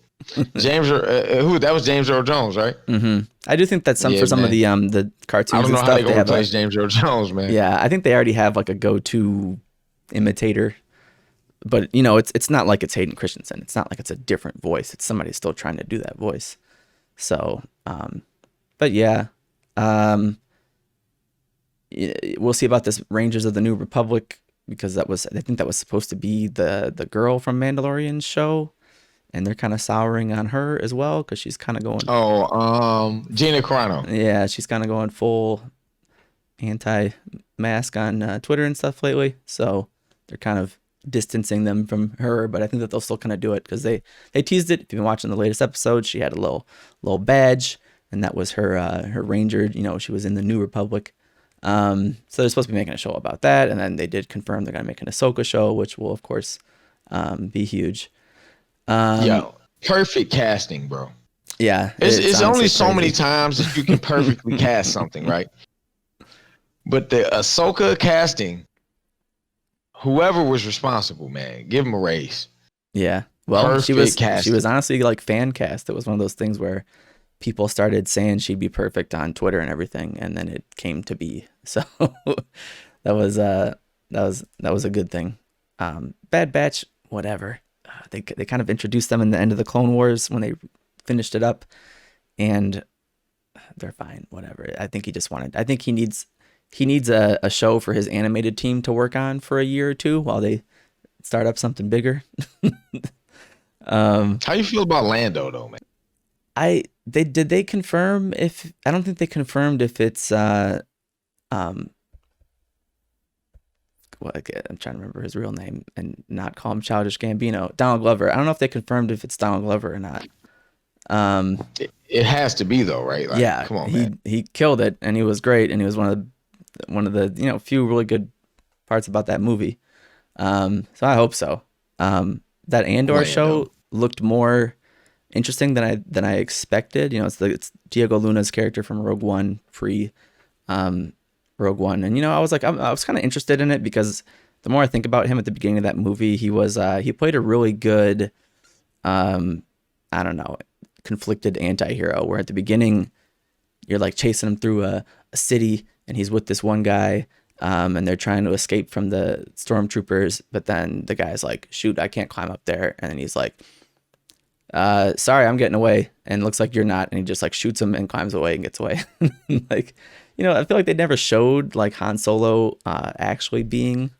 James, that was James Earl Jones, right? Mm-hmm. I do think that some of the cartoons I don't know and how stuff they replace James Earl Jones, man. Yeah, I think they already have like a go-to imitator, but it's not like it's Hayden Christensen. It's not like it's a different voice. It's somebody still trying to do that voice. So, but yeah, we'll see about this Rangers of the New Republic, because I think that was supposed to be the girl from Mandalorian's show, and they're kind of souring on her as well because she's kind of going. Gina Carano. Yeah, she's kind of going full anti-mask on Twitter and stuff lately, so they're kind of distancing them from her. But I think that they'll still kind of do it because they teased it. If you've been watching the latest episode, she had a little badge, and that was her Ranger. She was in the New Republic. So they're supposed to be making a show about that, and then they did confirm they're gonna make an Ahsoka show, which will of course be huge. Perfect casting, bro. Yeah, it's only so many times that you can perfectly cast something, right? But the Ahsoka casting, whoever was responsible, man, give him a raise. Yeah, well, perfect she was honestly like fan cast. It was one of those things where people started saying she'd be perfect on Twitter and everything, and then it came to be. So that was a good thing. Bad Batch, whatever. They kind of introduced them in the end of the Clone Wars when they finished it up, and they're fine. Whatever. I think he needs a show for his animated team to work on for a year or two while they start up something bigger. How you feel about Lando though, man? They confirm if I don't think they confirmed if it's I'm trying to remember his real name and not call him Childish Gambino. Donald Glover. I don't know if they confirmed if it's Donald Glover or not. It has to be though, right? Like, yeah, come on, man. He killed it, and he was great, and he was one of the few really good parts about that movie. So I hope so. That Andor show looked more interesting than I expected. It's Diego Luna's character from Rogue One, Rogue One, and I was kind of interested in it because the more I think about him at the beginning of that movie, he played a really good, I don't know, conflicted anti-hero, where at the beginning you're like chasing him through a city, and he's with this one guy, and they're trying to escape from the stormtroopers, but then the guy's like, shoot, I can't climb up there, and then he's like, sorry, I'm getting away, and looks like you're not, and he just like shoots him and climbs away and gets away. Like, I feel like they never showed like Han Solo actually being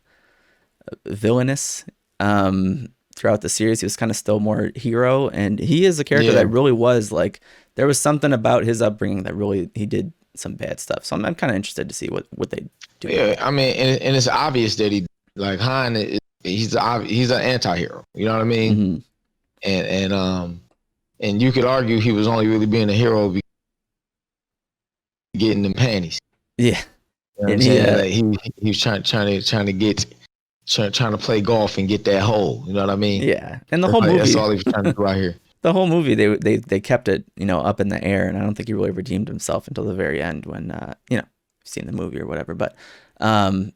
villainous throughout the series. He was kind of still more hero, and he is a character that really was like, there was something about his upbringing that really, he did some bad stuff. So I'm kind of interested to see what they do. Yeah, I mean, and it's obvious that Han, he's an anti-hero. You know what I mean? Mm-hmm. And you could argue he was only really being a hero because getting them panties. Yeah. You know what I'm saying? Like he was trying to play golf and get that hole. You know what I mean? yeah. And the whole movie, That's all he was trying to do out here. the whole movie, they kept it, up in the air, and I don't think he really redeemed himself until the very end when, you've seen the movie or whatever. But, so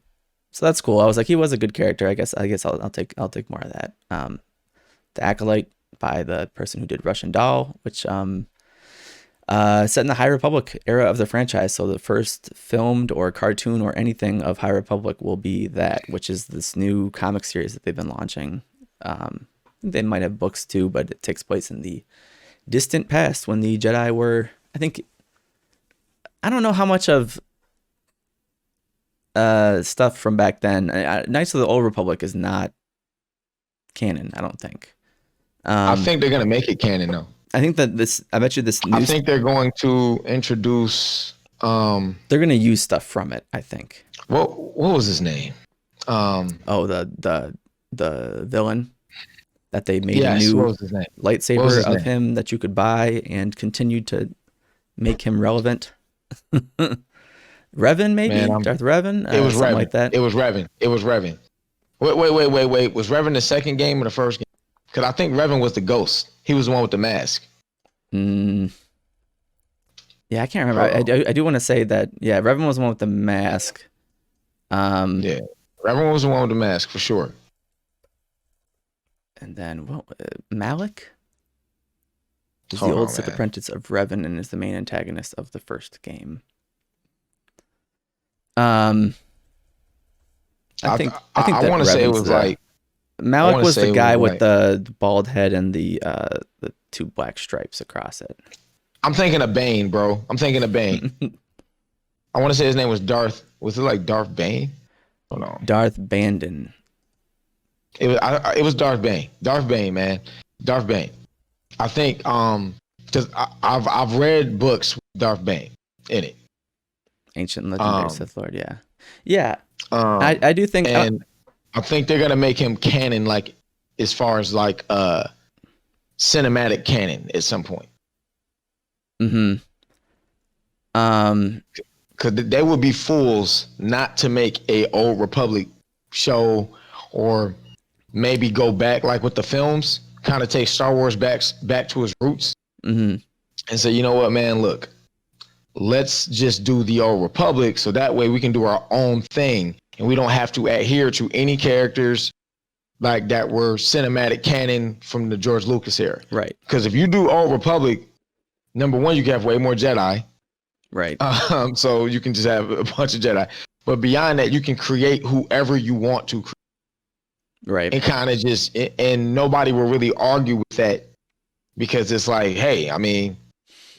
that's cool. I was like, he was a good character. I guess I'll take more of that. The Acolyte by the person who did Russian Doll, which, set in the High Republic era of the franchise. So the first filmed or cartoon or anything of High Republic will be that, which is this new comic series that they've been launching. They might have books too, but it takes place in the distant past when the Jedi were, I don't know how much of stuff from back then. Knights of the Old Republic is not canon, I don't think. I think they're going to make it canon though. I think that I bet you this I think they're going to introduce they're going to use stuff from it, I think. What was his name? The villain that they made a what new was his name? lightsaber of him that you could buy and continue to make him relevant. Revan, maybe? Man, Darth Revan? It was something Revan. like that. It was Revan. Wait. Was Revan the second game or the first game? Because I think Revan was the ghost. He was the one with the mask. Yeah, I can't remember. I do want to say that, yeah, Revan was the one with the mask. Yeah, Revan was the one with the mask for sure. And then, Malik? Is Hold the on, old Sith man. apprentice of Revan and is the main antagonist of the first game. I think I want to say it was like Malik was the guy with like- the bald head and the two black stripes across it. I'm thinking of Bane, bro. I'm thinking of Bane. I want to say his name was Darth. Was it like Darth Bane? Hold on. Darth Bandon. It was Darth Bane. Darth Bane, man. Darth Bane. I think because I've read books with Darth Bane in it. Ancient Legendary Sith Lord, yeah. I do think, and I think they're gonna make him canon, like as far as like cinematic canon at some point. Because they would be fools not to make a Old Republic show, or maybe go back like with the films, kind of take Star Wars back to its roots, and say, you know what, man, look, let's just do the Old Republic, so that way we can do our own thing, and we don't have to adhere to any characters like that were cinematic canon from the George Lucas era. Right. Because if you do Old Republic, number one, you can have way more Jedi. Right. So you can just have a bunch of Jedi. But beyond that, you can create whoever you want to create. Right. And kind of just, and nobody will really argue with that, because it's like, hey, I mean,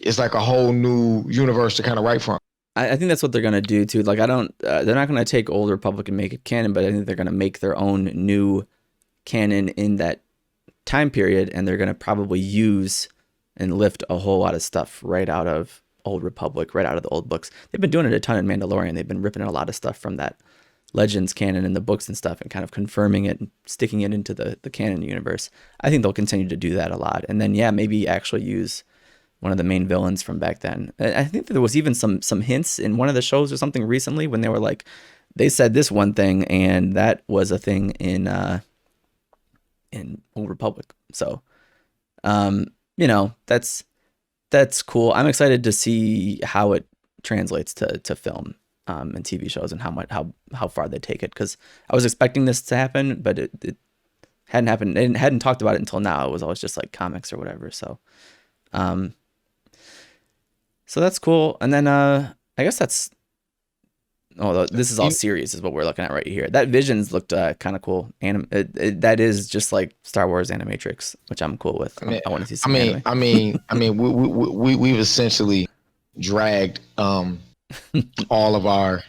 it's like a whole new universe to kind of write from. I think that's what they're going to do too. Like, they're not going to take Old Republic and make it canon, but I think they're going to make their own new canon in that time period, and they're going to probably use and lift a whole lot of stuff right out of Old Republic, right out of the old books. They've been doing it a ton in Mandalorian. They've been ripping a lot of stuff from that Legends canon in the books and stuff and kind of confirming it and sticking it into the canon universe. I think they'll continue to do that a lot. And then, yeah, maybe actually use one of the main villains from back then. I think there was even some hints in one of the shows or something recently when they were like, they said this one thing and that was a thing in Old Republic. So, that's cool. I'm excited to see how it translates to film and TV shows, and how far they take it. Because I was expecting this to happen, but it hadn't happened. They hadn't talked about it until now. It was always just like comics or whatever. So, so that's cool. And then I guess that's. Oh, this is all series, is what we're looking at right here. That Visions looked kind of cool. That is just like Star Wars Animatrix, which I'm cool with. I want to see some anime. I mean, we've essentially dragged all of our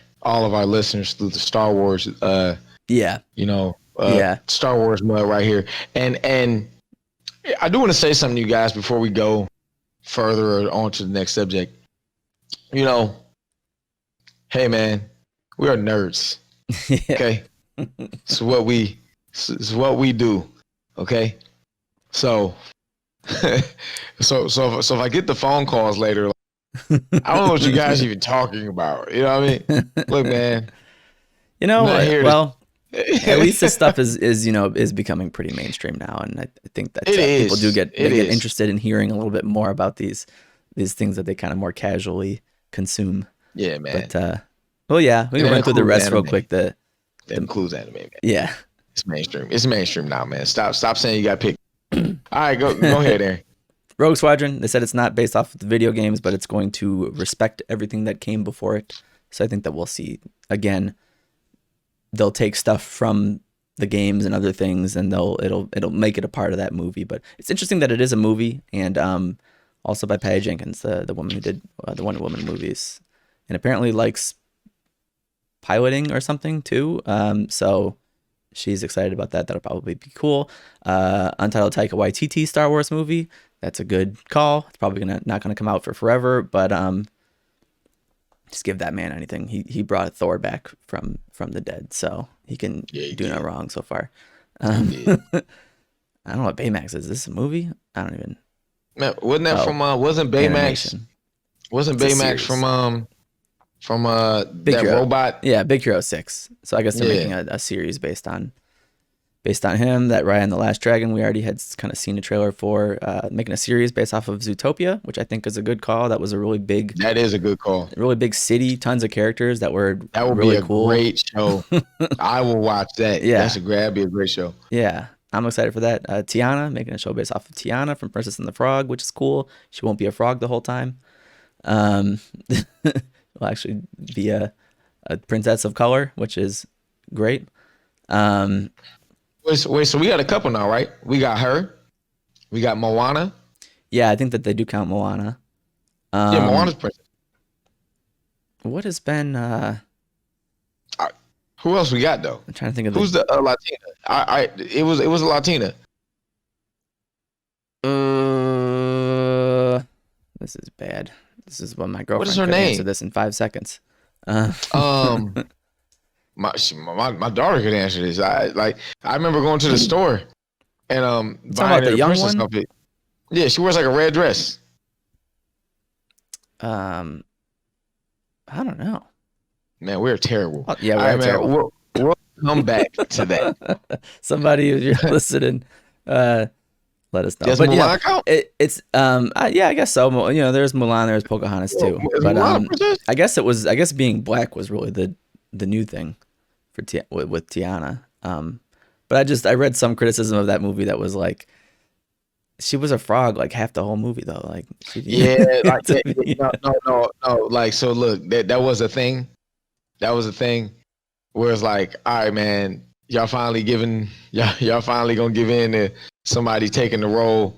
listeners through the Star Wars. Star Wars mud right here. And I do want to say something to you guys before we go further on to the next subject. Hey man, we are nerds. Okay, it's what we do. Okay, so if I get the phone calls later, I don't know what you guys even talking about. You know what I mean? Look, man. You know, I'm not here well, at least this stuff is becoming pretty mainstream now, and I think that people do get interested in hearing a little bit more about these things that they kind of more casually consume. Yeah, man. But well, yeah, we can run through the rest real quick. That includes anime, man. Yeah, it's mainstream. It's mainstream now, man. Stop saying you got picked. All right, go ahead, Aaron. Rogue Squadron. They said it's not based off of the video games, but it's going to respect everything that came before it. So I think that we'll see again. They'll take stuff from the games and other things, and it'll make it a part of that movie. But it's interesting that it is a movie, and also by Patty Jenkins, the woman who did the Wonder Woman movies, and apparently likes piloting or something too. So she's excited about that. That'll probably be cool. Untitled Taika Waititi Star Wars movie. That's a good call. It's probably not gonna come out for forever, but just give that man anything. He brought Thor back from the dead, so he can do no wrong so far. I don't know what Baymax is. Is this a movie? I don't even. Man, wasn't that from wasn't Baymax? Animation. Wasn't Baymax from Big that Hero. robot? Yeah, Big Hero 6. So I guess they're making a series based on him. That Raya and the Last Dragon we already had kind of seen a trailer for. Making a series based off of Zootopia, which I think is a good call. That was a really big. That is a good call. Really big city, tons of characters that were that would really be a cool. Great show. that'd be a great show. Yeah, I'm excited for that. Tiana making a show based off of Tiana from Princess and the Frog, which is cool. She won't be a frog the whole time. Will actually be a princess of color, which is great. Wait, so we got a couple now, right? We got her. We got Moana. Yeah, I think that they do count Moana. Yeah, Moana's princess. What has been... who else we got, though? I'm trying to think of who's the Latina. It was a Latina. This is bad. This is what my girlfriend What is her could name? answer this in 5 seconds. My daughter could answer this. I remember going to the store and buying the young one. Outfit. Yeah, she wears like a red dress. I don't know. Man, we're terrible. Oh, yeah, we're terrible. We'll come back to that. Somebody, if you're listening, let us know. Does but Mulan count? It's yeah, I guess so. You know, there's Mulan, there's Pocahontas too. But I guess being black was really the new thing for with Tiana. But I read some criticism of that movie that was like, she was a frog like half the whole movie though. Like no. Like, so look, that was a thing. That was a thing where it's like, all right, man, y'all finally gonna give in to somebody taking the role,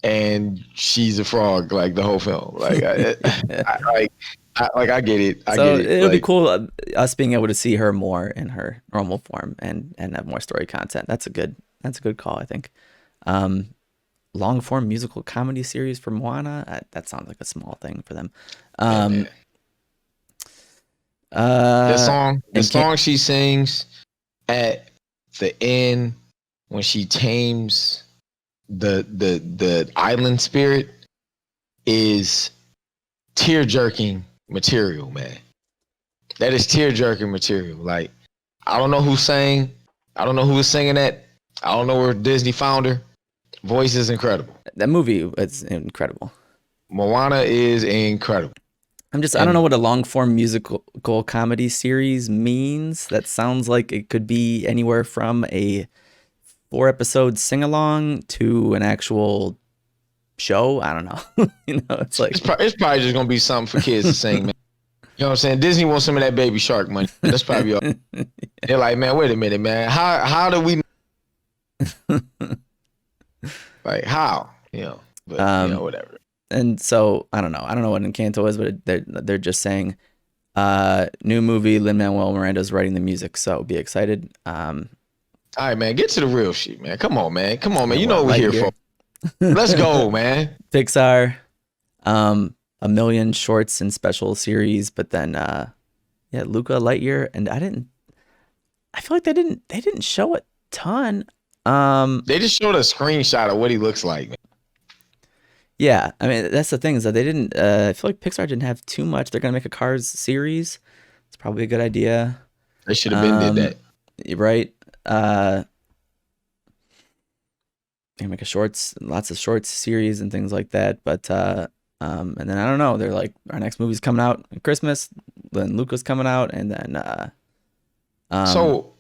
and she's a frog like the whole film. Like, I get it. It'll be cool us being able to see her more in her normal form and have more story content. That's a good call, I think. Long form musical comedy series for Moana. That sounds like a small thing for them. The song she sings at the end when she tames the island spirit is tear-jerking material, man. That is tear-jerking material. Like, I don't know who sang. I don't know who was singing that. I don't know where Disney found her. Voice is incredible. That movie is incredible. Moana is incredible. I don't know what a long form musical comedy series means. That sounds like it could be anywhere from a 4-episode sing along to an actual show. I don't know. You know, it's like it's probably just gonna be something for kids to sing, man. You know what I'm saying? Disney wants some of that Baby Shark money. That's probably all. They're like, man, wait a minute, man. How do we like how? You know, but you know, whatever. And so I don't know what Encanto is, but they're just saying new movie, Lin-Manuel Miranda's writing the music, so be excited. All right, man, get to the real shit, man. Come on, man. You know what we're here for. Let's go, man. Pixar, a million shorts and special series, but then Luca Lightyear, and I feel like they didn't show a ton. They just showed a screenshot of what he looks like, man. Yeah, I mean that's the thing is that they didn't. I feel like Pixar didn't have too much. They're gonna make a Cars series. It's probably a good idea. They should have been did that. Right. They make lots of shorts series and things like that. But and then I don't know. They're like, our next movie's coming out at Christmas. Then Luca's coming out, and then So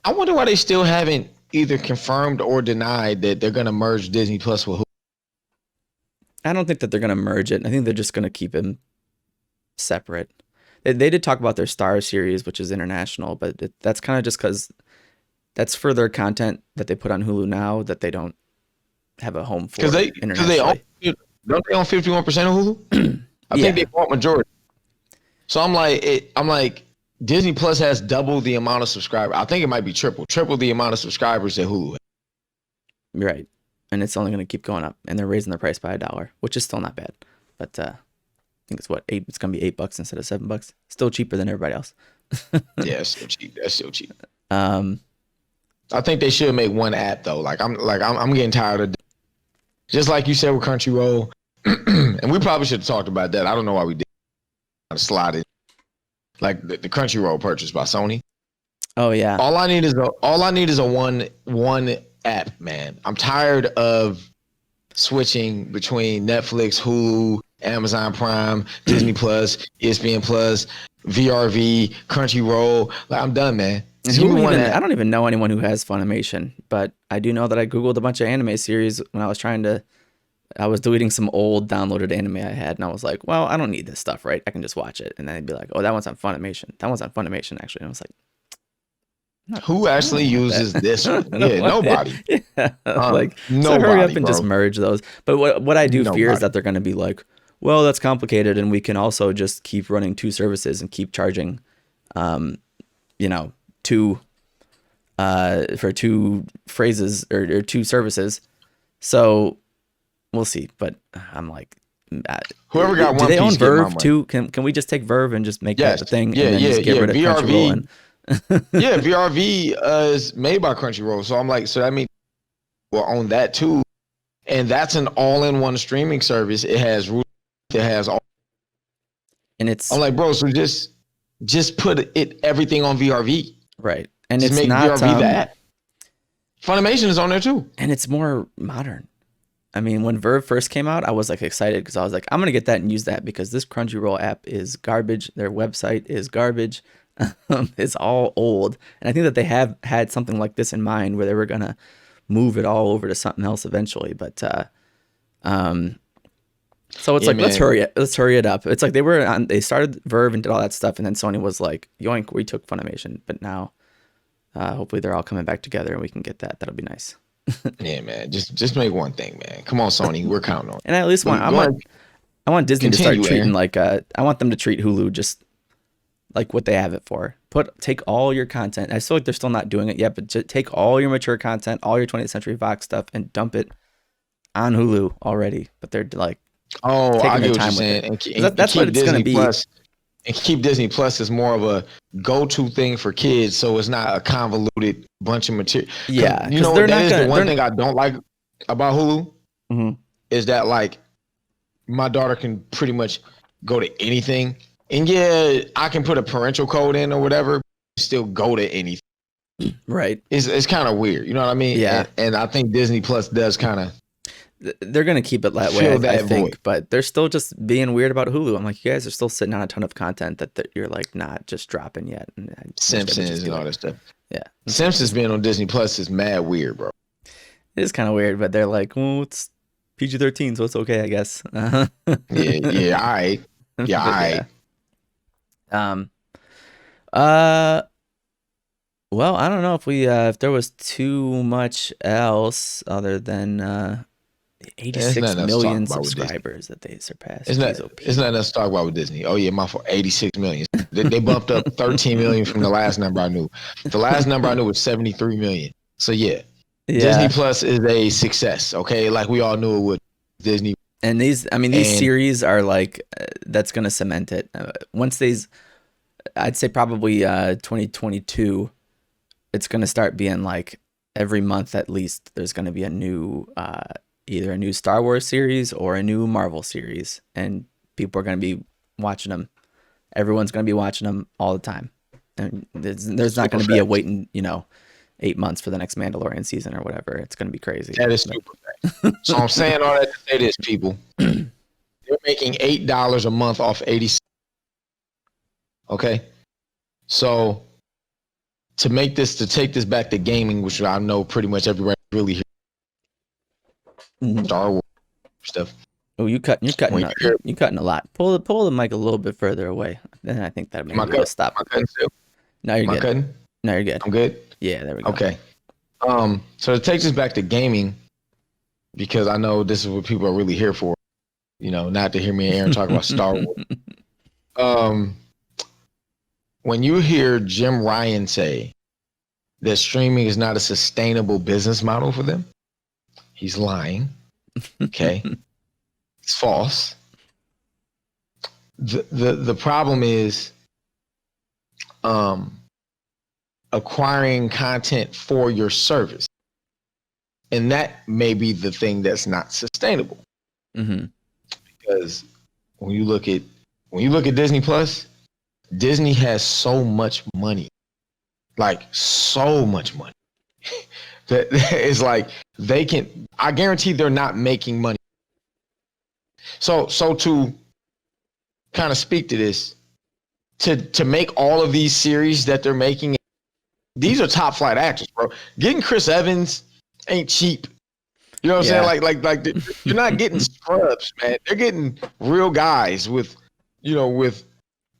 I wonder why they still haven't either confirmed or denied that they're gonna merge Disney Plus with Hulu. I don't think that they're gonna merge it. I think they're just gonna keep them separate. They did talk about their Star series, which is international, but that's kind of just because that's for their content that they put on Hulu now that they don't have a home for internationally. Don't they own 51% of Hulu? I think they bought majority. So I'm like, Disney Plus has double the amount of subscribers. I think it might be triple the amount of subscribers that Hulu has. Right, and it's only going to keep going up, and they're raising the price by $1, which is still not bad. But I think it's $8. It's going to be $8 instead of $7. Still cheaper than everybody else. Yeah, it's still cheap. That's still cheap. I think they should make one app though. I'm getting tired of, just like you said with Crunchyroll, and we probably should have talked about that. I don't know why we did slide it. Like the Crunchyroll purchase by Sony. Oh yeah. All I need is a one app, man. I'm tired of switching between Netflix, Hulu, Amazon Prime, Disney Plus, ESPN Plus, VRV, Crunchyroll. Like, I'm done, man. I don't even know anyone who has Funimation, but I do know that I Googled a bunch of anime series when I was deleting some old downloaded anime I had, and I was like, well, I don't need this stuff, right? I can just watch it. And then they'd be like, oh, that one's on Funimation. That one's on Funimation, actually. And I was like, who actually uses this one? Yeah, nobody. Yeah. Nobody, so hurry up and bro. just merge those. But what I do fear is that they're going to be like, well, that's complicated, and we can also just keep running two services and keep charging, for two phrases or two services. So we'll see. But I'm like, whoever got One Piece, do they own Verve too? Can we just take Verve and just make that a thing? Yeah, and then just get rid of Crunchyroll VRV. Yeah, VRV is made by Crunchyroll. So I'm like, so that means we'll own that too. And that's an all-in-one streaming service. It has all. And it's. I'm like, bro, so just put everything on VRV. Right. And just it's make not VRV that. Funimation is on there too. And it's more modern. I mean, when Verve first came out, I was like excited because I was like, I'm gonna get that and use that because this Crunchyroll app is garbage. Their website is garbage. It's all old, and I think that they have had something like this in mind where they were gonna move it all over to something else eventually. But so it's like, man, let's hurry it up. It's like they started Verve and did all that stuff, and then Sony was like, yoink, we took Funimation, but now hopefully they're all coming back together and we can get that. That'll be nice. Yeah, man. Just make one thing, man. Come on, Sony. We're counting on it. And I at least I want Disney to start treating I want them to treat Hulu just like what they have it for. Take all your content. I feel like they're still not doing it yet, but just take all your mature content, all your 20th Century Fox stuff, and dump it on Hulu already. But they're like, I get what you're saying. And that's what it's going to be. And keep Disney Plus as more of a go-to thing for kids, so it's not a convoluted bunch of material. Yeah, you know, the one thing I don't like about Hulu is that, like, my daughter can pretty much go to anything, and yeah, I can put a parental code in or whatever, still go to anything. Right. It's kind of weird, you know what I mean? Yeah. And I think Disney Plus does kind of. They're going to keep it that way, I think, but they're still just being weird about Hulu. I'm like, you guys are still sitting on a ton of content that you're like not just dropping yet. And Simpsons and all that stuff. Yeah. Simpsons being on Disney Plus is mad weird, bro. It is kind of weird, but they're like, well, it's PG-13, so it's okay, I guess. Yeah, all right. Yeah, all right. Well, I don't know if there was too much else other than 86 million subscribers that they surpassed. It's not enough to talk about with Disney. Oh yeah, my fault. 86 million. They bumped up 13 million from the last number I knew. The last number I knew was 73 million. So yeah. Disney Plus is a success. Okay, like we all knew it would. Disney. And these series are like that's gonna cement it. I'd say probably 2022. It's gonna start being like every month at least. There's gonna be a new either a new Star Wars series or a new Marvel series, and people are going to be watching them. Everyone's going to be watching them all the time, and there's not going to be a waiting, 8 months for the next Mandalorian season or whatever. It's going to be crazy. That is super fact. So I'm saying all that to say this, people. They're making $8 a month off 80. Okay, so to take this back to gaming, which I know pretty much everybody really hears Star Wars stuff. Oh, you're cutting a lot. Pull the mic a little bit further away. Then I think that maybe will stop. Am I cutting still? No, you're good. Cutting? No, you're good. I'm good. Yeah, there we go. Okay. So to take this back to gaming, because I know this is what people are really here for. Not to hear me and Aaron talk about Star Wars. When you hear Jim Ryan say that streaming is not a sustainable business model for them, he's lying. Okay. It's false. The problem is acquiring content for your service. And that may be the thing that's not sustainable. Mm-hmm. Because when you look at Disney Plus, Disney has so much money. Like so much money. That it's like I guarantee they're not making money. So to kind of speak to this, to make all of these series that they're making, these are top flight actors, bro. Getting Chris Evans ain't cheap. You know what I'm saying? Like you're not getting scrubs, man. They're getting real guys with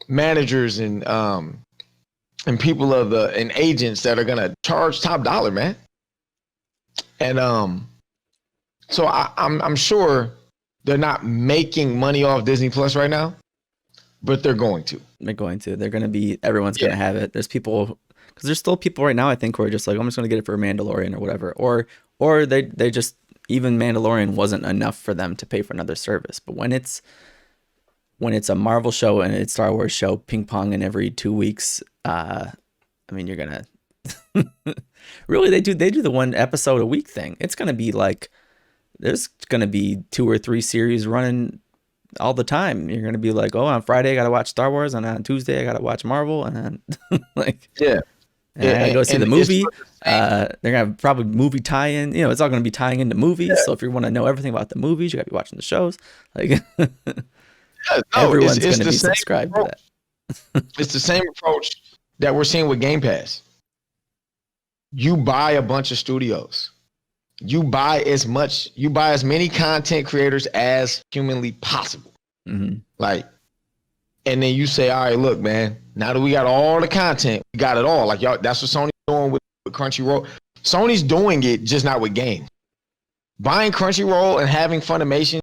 managers and people and agents that are gonna charge top dollar, man. And so I'm sure they're not making money off Disney Plus right now, but they're going to. They're going to. They're going to be. Everyone's going to have it. There's people, because there's still people right now, I think, who are just like, I'm just going to get it for Mandalorian or whatever, or they just, even Mandalorian wasn't enough for them to pay for another service. But when it's a Marvel show and it's Star Wars show, ping pong in every 2 weeks, I mean, you're gonna really they do the 1 episode a week thing. It's gonna be like there's gonna be 2 or 3 series running all the time. You're gonna be like, oh, on Friday I gotta watch Star Wars, and on Tuesday I gotta watch Marvel, and then like I gotta go see the movie. They're gonna have probably movie tie-in. It's all gonna be tying into movies. Yeah. So if you want to know everything about the movies, you gotta be watching the shows. Like everyone's gonna be subscribed to that. It's the same approach that we're seeing with Game Pass. You buy a bunch of studios. You buy as many content creators as humanly possible. Mm-hmm. And then you say, all right, look, man, now that we got all the content, we got it all. Like y'all, that's what Sony's doing with Crunchyroll. Sony's doing it, just not with games. Buying Crunchyroll and having Funimation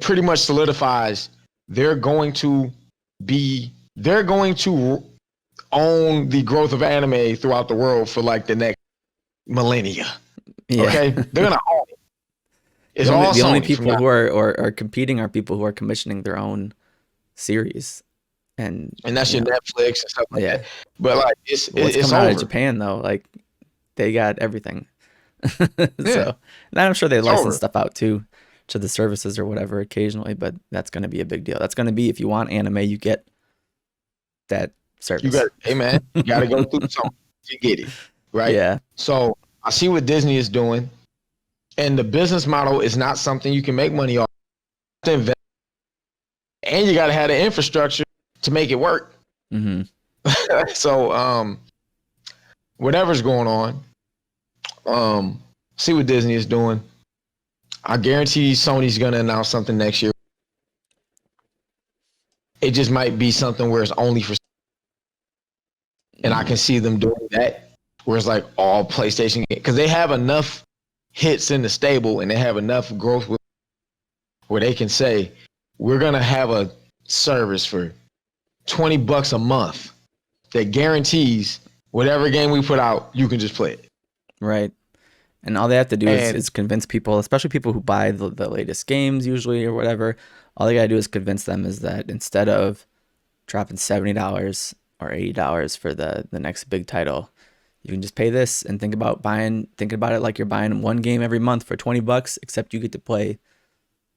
pretty much solidifies they're going to own the growth of anime throughout the world for like the next millennia. Yeah. Okay, they're gonna own it. It's the all the only Sony people who are competing are people who are commissioning their own series, and that's your Netflix and stuff like that. But like it's coming over. out of Japan though, like they got everything. So, and I'm sure they license stuff out too to the services or whatever occasionally, but that's going to be a big deal. That's going to be, if you want anime, you get that service. Hey man, you got to go through something to get it, right? Yeah. So I see what Disney is doing, and the business model is not something you can make money off. And you got to have the infrastructure to make it work. Mm-hmm. So whatever's going on, see what Disney is doing. I guarantee Sony's going to announce something next year. It just might be something where it's only for, and I can see them doing that, where it's like all PlayStation, because they have enough hits in the stable and they have enough growth where they can say, we're going to have a service for $20 a month that guarantees whatever game we put out, you can just play it. Right. And all they have to do is convince people, especially people who buy the latest games usually or whatever. All they got to do is convince them is that instead of dropping $70 or $80 for the next big title, You can just pay this and thinking about it like you're buying one game every month for $20, except you get to play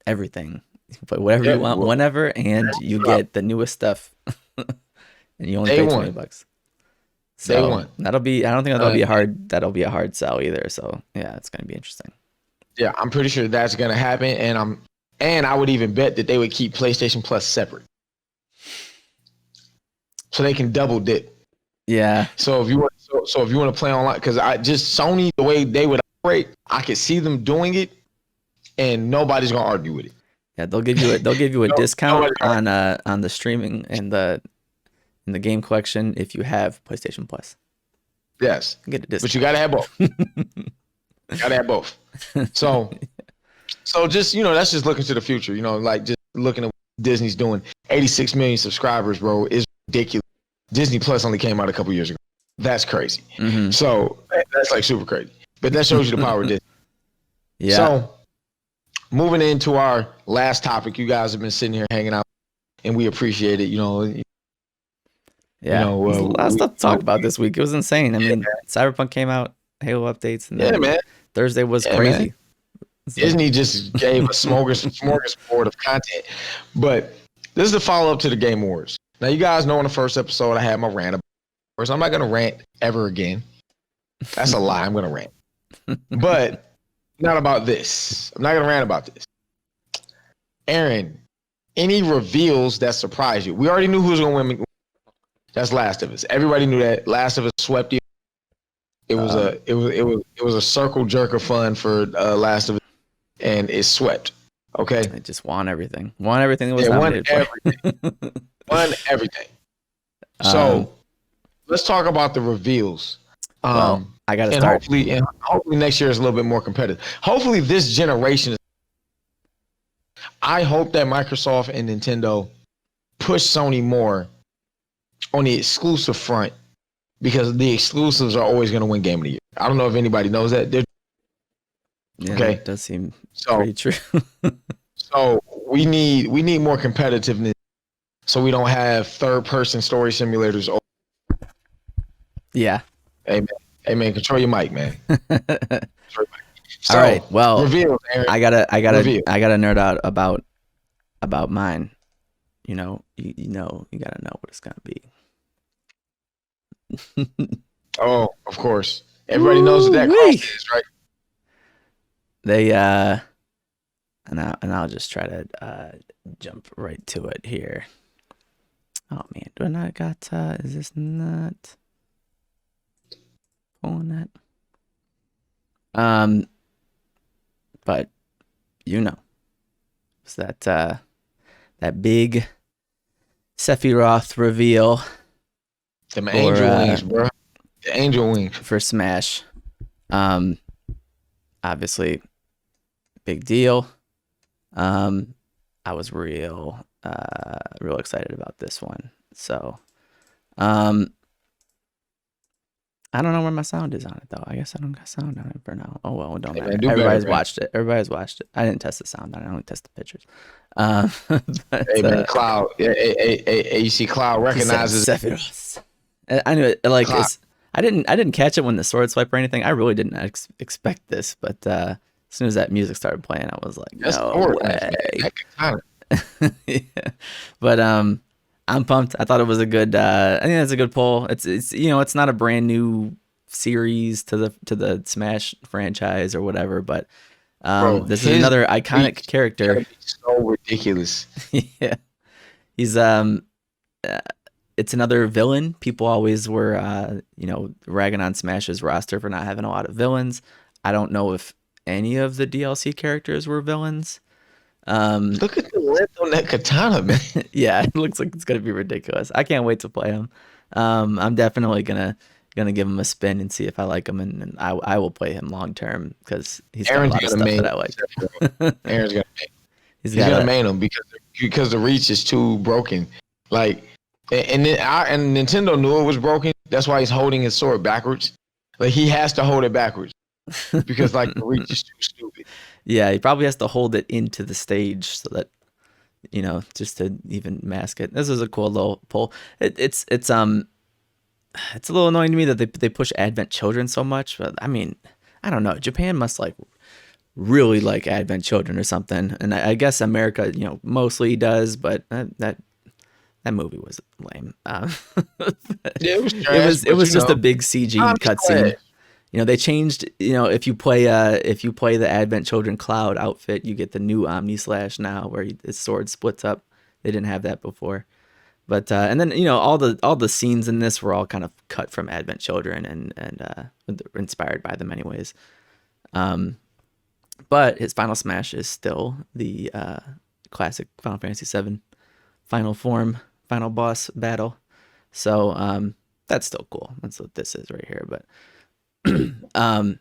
everything. You can play whatever you want, whenever, and you get the newest stuff. And you only pay $20. So that'll be. I don't think that'll be a hard sell either. So yeah, it's gonna be interesting. Yeah, I'm pretty sure that's gonna happen, and I would even bet that they would keep PlayStation Plus separate, so they can double dip. Yeah. So if you want to play online, because Sony, the way they would operate, I could see them doing it, and nobody's gonna argue with it. Yeah, they'll give you a discount on the streaming and the game collection if you have PlayStation Plus. Yes, get a discount. But you gotta have both. Gotta have both. So just that's just looking to the future. Like just looking at what Disney's doing. 86 million subscribers, bro, is ridiculous. Disney Plus only came out a couple years ago. That's crazy. Mm-hmm. So that's like super crazy. But that shows you the power of Disney. Yeah. So moving into our last topic, you guys have been sitting here hanging out, and we appreciate it. Yeah. There's a lot of stuff to talk about this week. It was insane. I mean, Cyberpunk came out, Halo updates, and then man. Thursday was crazy. Disney just gave a smorgasbord of content. But this is the follow-up to the Game Awards. Now, you guys know in the first episode I had my rant about it. I'm not going to rant ever again. That's a lie. I'm going to rant. But not about this. I'm not going to rant about this. Aaron, any reveals that surprised you? We already knew who was going to win. That's Last of Us. Everybody knew that. Last of Us swept you. It was a circle jerk of fun for Last of Us, and it swept. Okay, it just won everything. Won everything that was nominated for. Everything. Won everything. So let's talk about the reveals. I got to start. Hopefully next year is a little bit more competitive. Hopefully this generation. I hope that Microsoft and Nintendo push Sony more on the exclusive front, because the exclusives are always going to win Game of the Year. I don't know if anybody knows that. Okay, that does seem pretty true. So we need more competitiveness, so we don't have third-person story simulators. Yeah. Hey man, control your mic, man. So, all right. Well, reveals, Aaron. I gotta nerd out about mine. You gotta know what it's gonna be. Oh, of course. Everybody knows what that cross is, right? They and I'll just try to jump right to it here. Oh man, do I not got is this not pulling that? But it's that big Sephiroth reveal. Them angel wings, bro. The angel wings for Smash. Obviously, big deal. I was real excited about this one. So, I don't know where my sound is on it though. I guess I don't got sound on it for now. Oh well, it don't matter. Everybody's watched it. Everybody's watched it. I didn't test the sound on it. I only test the pictures. But, hey man, Cloud. You see Cloud recognizes Sephiroth. I knew it. Like I didn't catch it when the sword swipe or anything. I really didn't expect this, but as soon as that music started playing, I was like, no way. Yeah. But I'm pumped. I thought it was a good. I think that's a good poll. It's it's not a brand new series to the Smash franchise or whatever, but this is another iconic character. So ridiculous. Yeah, he's it's another villain. People always were ragging on Smash's roster for not having a lot of villains. I don't know if any of the DLC characters were villains. Look at the length on that katana, man. Yeah, it looks like it's gonna be ridiculous. I can't wait to play him. I'm definitely gonna give him a spin and see if I like him, and I will play him long term because he's got a lot of stuff that I like. Aaron's gonna main. He's gonna main him because the reach is too broken. Like, and Nintendo knew it was broken. That's why he's holding his sword backwards. Like he has to hold it backwards because like the reach is too stupid. Yeah, he probably has to hold it into the stage so that just to even mask it. This is a cool little poll. It's it's a little annoying to me that they push Advent Children so much. But I mean, I don't know. Japan must like really like Advent Children or something, and I guess America, mostly does. But that movie was lame. Yeah, it was trash, it was just a big CG cutscene. They changed. If you play the Advent Children Cloud outfit, you get the new Omni Slash now, where his sword splits up. They didn't have that before. But and then all the scenes in this were all kind of cut from Advent Children and inspired by them anyways. But his final smash is still the classic Final Fantasy VII final form, final boss battle. So that's still cool. That's what this is right here. But I'm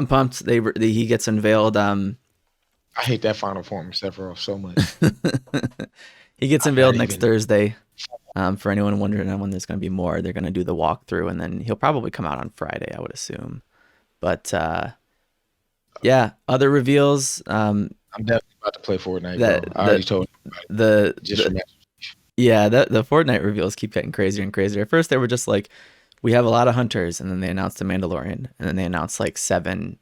pumped. He gets unveiled. I hate that final form Sephiroth so much. He gets unveiled next Thursday. For anyone wondering when there's going to be more, they're going to do the walkthrough, and then he'll probably come out on Friday, I would assume. But yeah, other reveals. I'm definitely about to play Fortnite. I already told you the Fortnite reveals keep getting crazier and crazier. At first, they were just like, we have a lot of hunters, and then they announced the Mandalorian, and then they announced like 7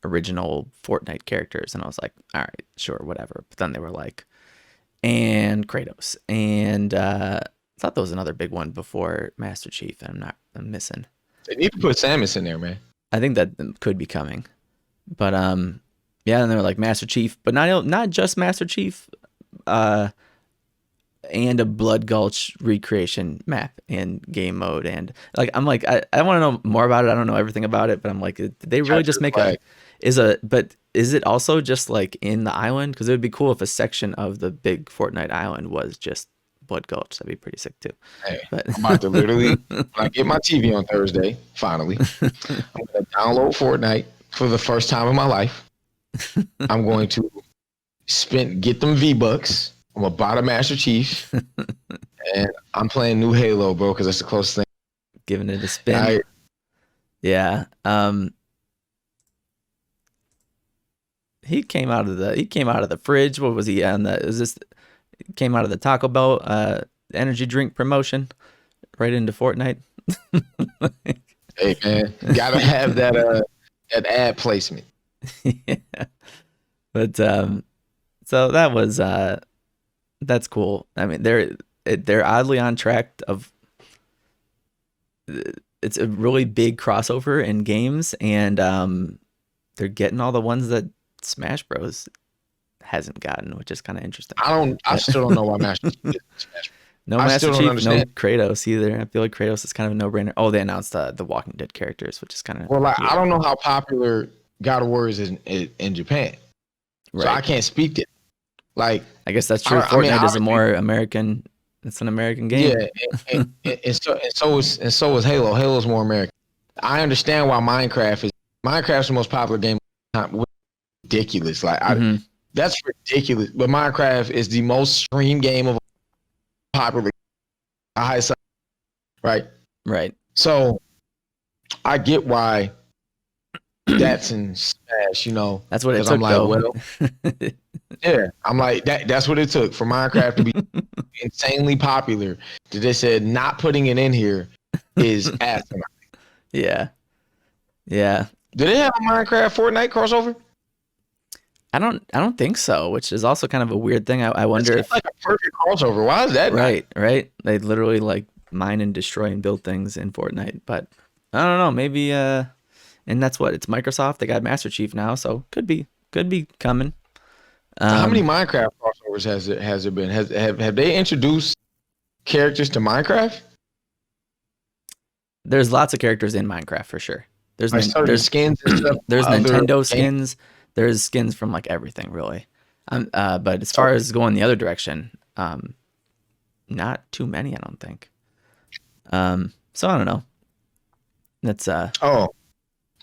original Fortnite characters, and I was like, all right, sure, whatever. But then they were like, and Kratos, and I thought there was another big one before Master Chief, and I'm missing. They need to put Samus in there, man. I think that could be coming, but yeah, and they were like Master Chief, but not just Master Chief, and a Blood Gulch recreation map and game mode, and like I'm like I want to know more about it. I don't know everything about it, but I'm like, did they really just make but is it also just like in the island? Because it would be cool if a section of the big Fortnite island was just Blood Gulch. That'd be pretty sick too. Hey, I'm about to literally, when I get my TV on Thursday, finally, I'm going to download Fortnite for the first time in my life. I'm going to get them V-Bucks. I'm going to buy the Master Chief. And I'm playing new Halo, bro, because that's the closest thing. Giving it a spin. Yeah. He came out of the fridge. What was he on? Came out of the Taco Bell energy drink promotion right into Fortnite. Hey man, gotta have that ad placement. Yeah. But so that was that's cool. I mean, they're oddly on track of. It's a really big crossover in games, and they're getting all the ones that Smash Bros hasn't gotten, which is kind of interesting. I still don't know why Master Chief is Smash Bros. No Master Chief, no Kratos either. I feel like Kratos is kind of a no-brainer. Oh, they announced the Walking Dead characters, which is kind of I don't know how popular God of War is in Japan, right. So I can't speak to it. Like, I guess that's true. Fortnite is a more American. It's an American game. Yeah, and so is Halo. Halo's more American. I understand why Minecraft's the most popular game of the time. Ridiculous. Like that's ridiculous. But Minecraft is the most streamed game of popular. Right. So I get why that's in Smash. That's what it took. Well, yeah, I'm like that's what it took for Minecraft to be insanely popular. That they said not putting it in here is asinine. Yeah. Did they have a Minecraft Fortnite crossover? I don't think so, which is also kind of a weird thing. I wonder if like a perfect crossover. Why is that? Right. They literally like mine and destroy and build things in Fortnite, but I don't know. Maybe and that's what it's Microsoft. They got Master Chief now, so could be coming. So how many Minecraft crossovers has there been? Have they introduced characters to Minecraft? There's lots of characters in Minecraft for sure. There's skins and stuff. There's Nintendo skins. There's skins from like everything really. But as far as going the other direction, not too many, I don't think. So I don't know. That's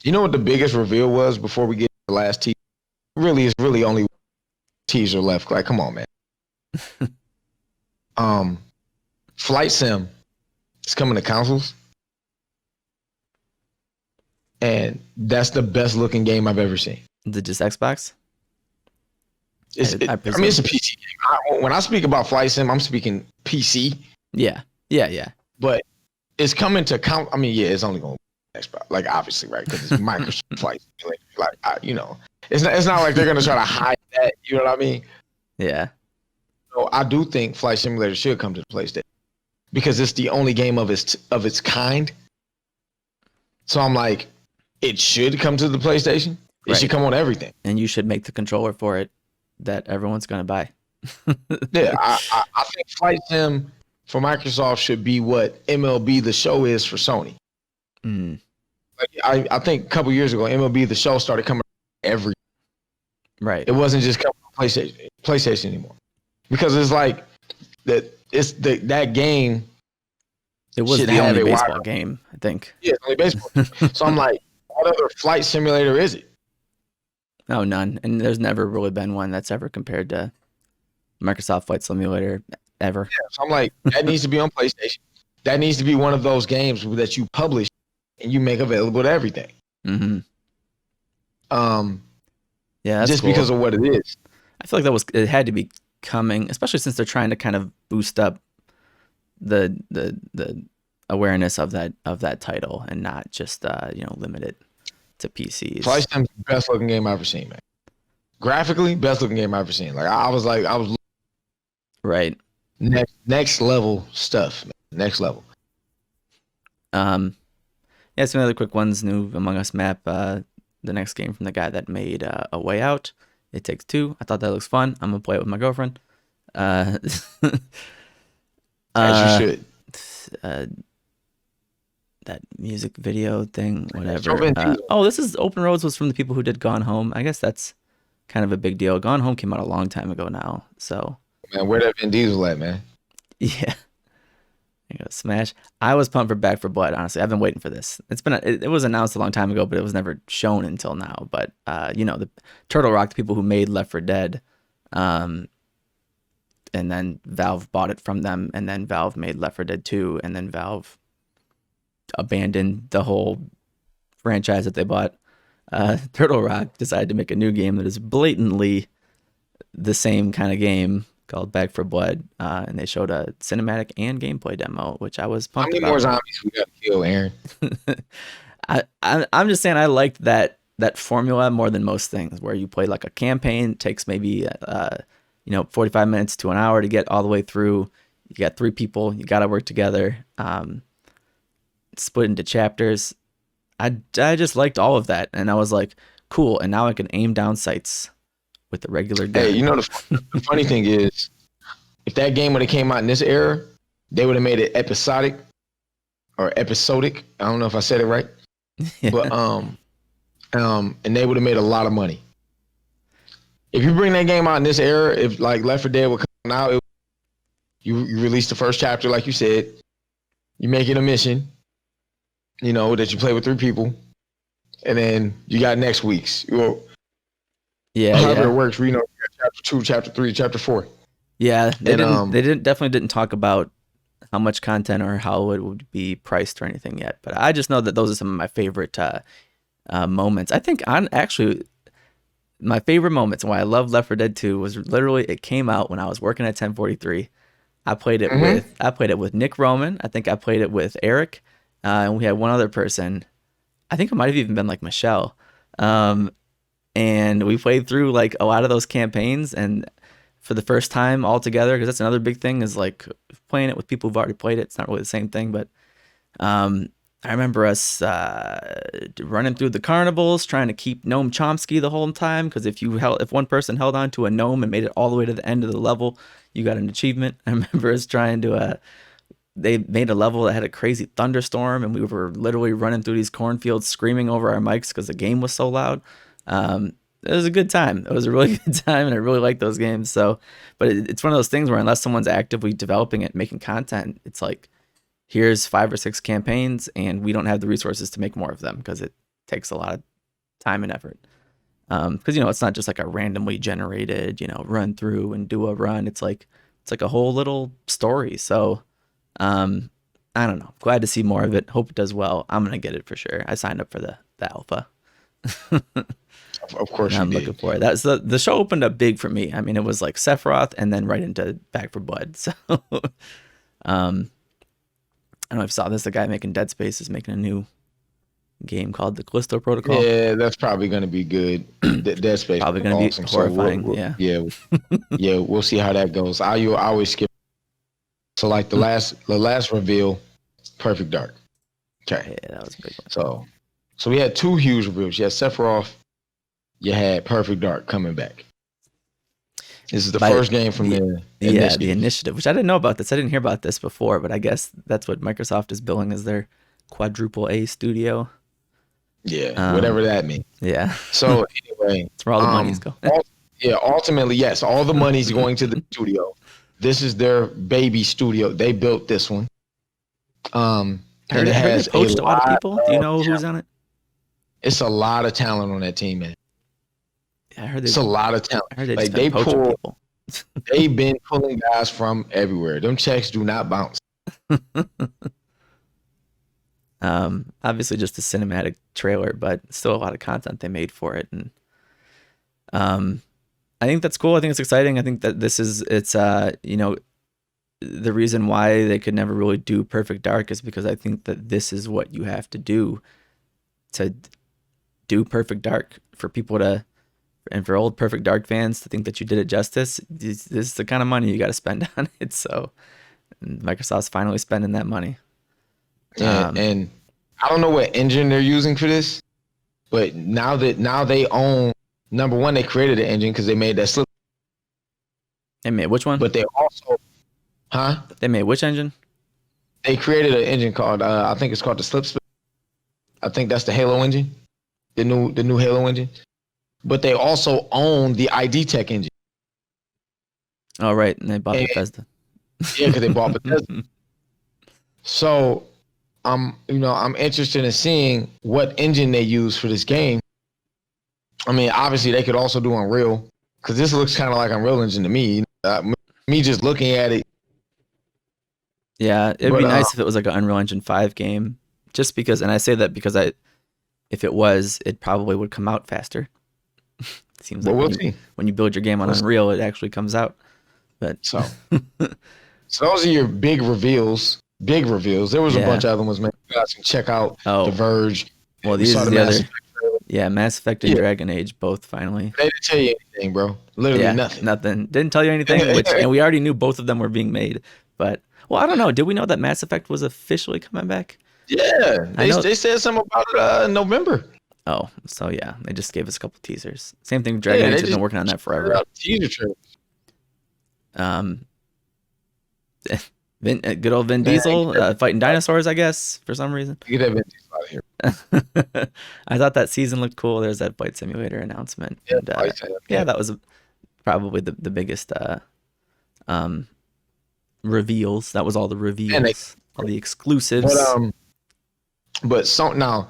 you know what the biggest reveal was before we get to the last teaser? It's really only teaser left. Like, come on, man. Flight Sim is coming to consoles, and that's the best looking game I've ever seen. Is it just Xbox? It's a PC game. When I speak about Flight Sim, I'm speaking PC. Yeah. But it's coming to count. I mean, yeah, it's only going to Xbox, like obviously, right? Because it's Microsoft Flight Simulator. Like, you know, it's not like they're going to try to hide that. You know what I mean? Yeah. So I do think Flight Simulator should come to the PlayStation because it's the only game of its kind. So I'm like, it should come to the PlayStation. It should come on everything. And you should make the controller for it that everyone's going to buy. Yeah, I think Flight Sim for Microsoft should be what MLB The Show is for Sony. Like I think a couple years ago, MLB The Show started coming every. Right. It wasn't just coming on PlayStation anymore, because it's like that. It's that game. It was the only baseball game, I think. Yeah, it's only baseball. So I'm like, what other flight simulator is it? No, none. And there's never really been one that's ever compared to Microsoft Flight Simulator ever. Yeah, so I'm like, that needs to be on PlayStation. That needs to be one of those games that you publish and you make available to everything. Yeah, that's just cool. because of what it is. I feel like it had to be coming, especially since they're trying to kind of boost up the awareness of that title and not just limit it to PCs. Flight Sim's the best looking game I've ever seen, man. Graphically, best looking game I've ever seen. Like I was right. Next level stuff, man. Next level. Yeah, some other quick ones. New Among Us map. The next game from the guy that made A Way Out. It Takes Two. I thought that looks fun. I'm gonna play it with my girlfriend. As you should. That music video thing, whatever. This is Open Roads was from the people who did Gone Home. I guess that's kind of a big deal. Gone Home came out a long time ago now, so. Man, where that Vin Diesel at, man? Yeah. There you go, Smash. I was pumped for Back 4 Blood, honestly. I've been waiting for this. It was announced a long time ago, but it was never shown until now. But, the Turtle Rock, the people who made Left 4 Dead, and then Valve bought it from them, and then Valve made Left 4 Dead 2, and then Valve abandoned the whole franchise that they bought. Turtle Rock decided to make a new game that is blatantly the same kind of game called Back 4 Blood, and they showed a cinematic and gameplay demo, which I was pumped about. How many more zombies we got to kill, Aaron? I'm just saying I liked that formula more than most things, where you play like a campaign, it takes maybe 45 minutes to an hour to get all the way through. You got 3 people, you got to work together. Split into chapters. I just liked all of that, and I was like, cool. And now I can aim down sights with the regular gun. Hey, the funny thing is, if that game would have came out in this era, they would have made it episodic or episodic. I don't know if I said it right, Yeah. but and they would have made a lot of money. If you bring that game out in this era, if like Left 4 Dead would come out, you release the first chapter, like you said, you make it a mission, that you play with 3 people, and then you got next week's. However it works, you got chapter 2, chapter 3, chapter 4. Yeah, they definitely didn't talk about how much content or how it would be priced or anything yet. But I just know that those are some of my favorite moments. I think my favorite moments and why I love Left 4 Dead 2 was literally it came out when I was working at 1043. I played it with Nick Roman. I think I played it with Eric, and we had one other person. I think it might have even been like Michelle. And we played through like a lot of those campaigns, and for the first time all together, because that's another big thing is like playing it with people who've already played it. It's not really the same thing, but I remember us running through the carnivals, trying to keep Noam Chomsky the whole time, because if one person held on to a gnome and made it all the way to the end of the level, you got an achievement. I remember us trying to they made a level that had a crazy thunderstorm, and we were literally running through these cornfields screaming over our mics because the game was so loud. It was a good time. It was a really good time, and I really like those games. So, but it's one of those things where unless someone's actively developing it, making content, it's like, here's 5 or 6 campaigns, and we don't have the resources to make more of them because it takes a lot of time and effort. Because it's not just like a randomly generated, run through and do a run. It's like a whole little story. So, I don't know. Glad to see more of it. Hope it does well. I'm gonna get it for sure. I signed up for the alpha. Of course, I'm looking for it. That's the show opened up big for me. I mean, it was like Sephiroth and then right into Back 4 Blood. So, I don't know if you saw this. The guy making Dead Space is making a new game called the Callisto Protocol. Yeah, that's probably going to be good. Dead Space Probably going to awesome. be horrifying. So yeah, we'll see how that goes. I always skip. So like the last reveal, Perfect Dark. Okay. Yeah, that was a big one. So we had 2 huge reveals. You had Sephiroth. You had Perfect Dark coming back. This is the first game from the initiative. The initiative, which I didn't know about this. I didn't hear about this before, but I guess that's what Microsoft is billing as their quadruple A studio. Yeah, whatever that means. Yeah. So anyway, that's where all the monies go. Ultimately, yes, all the money's going to the studio. This is their baby studio. They built this one. I heard they poached a lot of people. Do you know who's on it? It's a lot of talent on that team, man. Yeah, I heard it's a lot of talent. I heard they poaching people. They've been pulling guys from everywhere. Them checks do not bounce. Obviously just a cinematic trailer, but still a lot of content they made for it, and I think that's cool. I think it's exciting. I think that it's the reason why they could never really do Perfect Dark is because I think that this is what you have to do Perfect Dark for people to, and for old Perfect Dark fans to think that you did it justice. This is the kind of money you got to spend on it. So Microsoft's finally spending that money. And I don't know what engine they're using for this, but now they own, number one, they created the engine because they made that slip. They made which one? But they also, They made which engine? They created an engine called, I think it's called the Slip. I think that's the Halo engine, the new Halo engine. But they also own the ID Tech engine. Oh, right, and they bought Bethesda. Yeah, because they bought Bethesda. So I'm interested in seeing what engine they use for this game. I mean, obviously they could also do Unreal, because this looks kind of like Unreal Engine to me. Me just looking at it. Yeah, it'd be nice if it was like an Unreal Engine 5 game, just because, and I say that because if it was, it probably would come out faster. It seems like when you build your game on Unreal, it actually comes out. But so those are your big reveals. Big reveals. There was a bunch of other ones, man. You guys can check out The Verge. Well, these are the other. Yeah, Mass Effect and Dragon Age both finally. They didn't tell you anything, bro. Literally nothing. Didn't tell you anything, and we already knew both of them were being made. But, well, I don't know. Did we know that Mass Effect was officially coming back? Yeah, they said something about it in November. Oh, so yeah, they just gave us a couple teasers. Same thing. Dragon Age has been working on that forever. Teaser trailers. Good old Vin Diesel fighting dinosaurs, I guess, for some reason. Get that Vin Diesel out of here. I thought that season looked cool. There's that Flight Simulator announcement. Yeah, and, that was probably the biggest reveals. That was all the reveals, all the exclusives. But so now,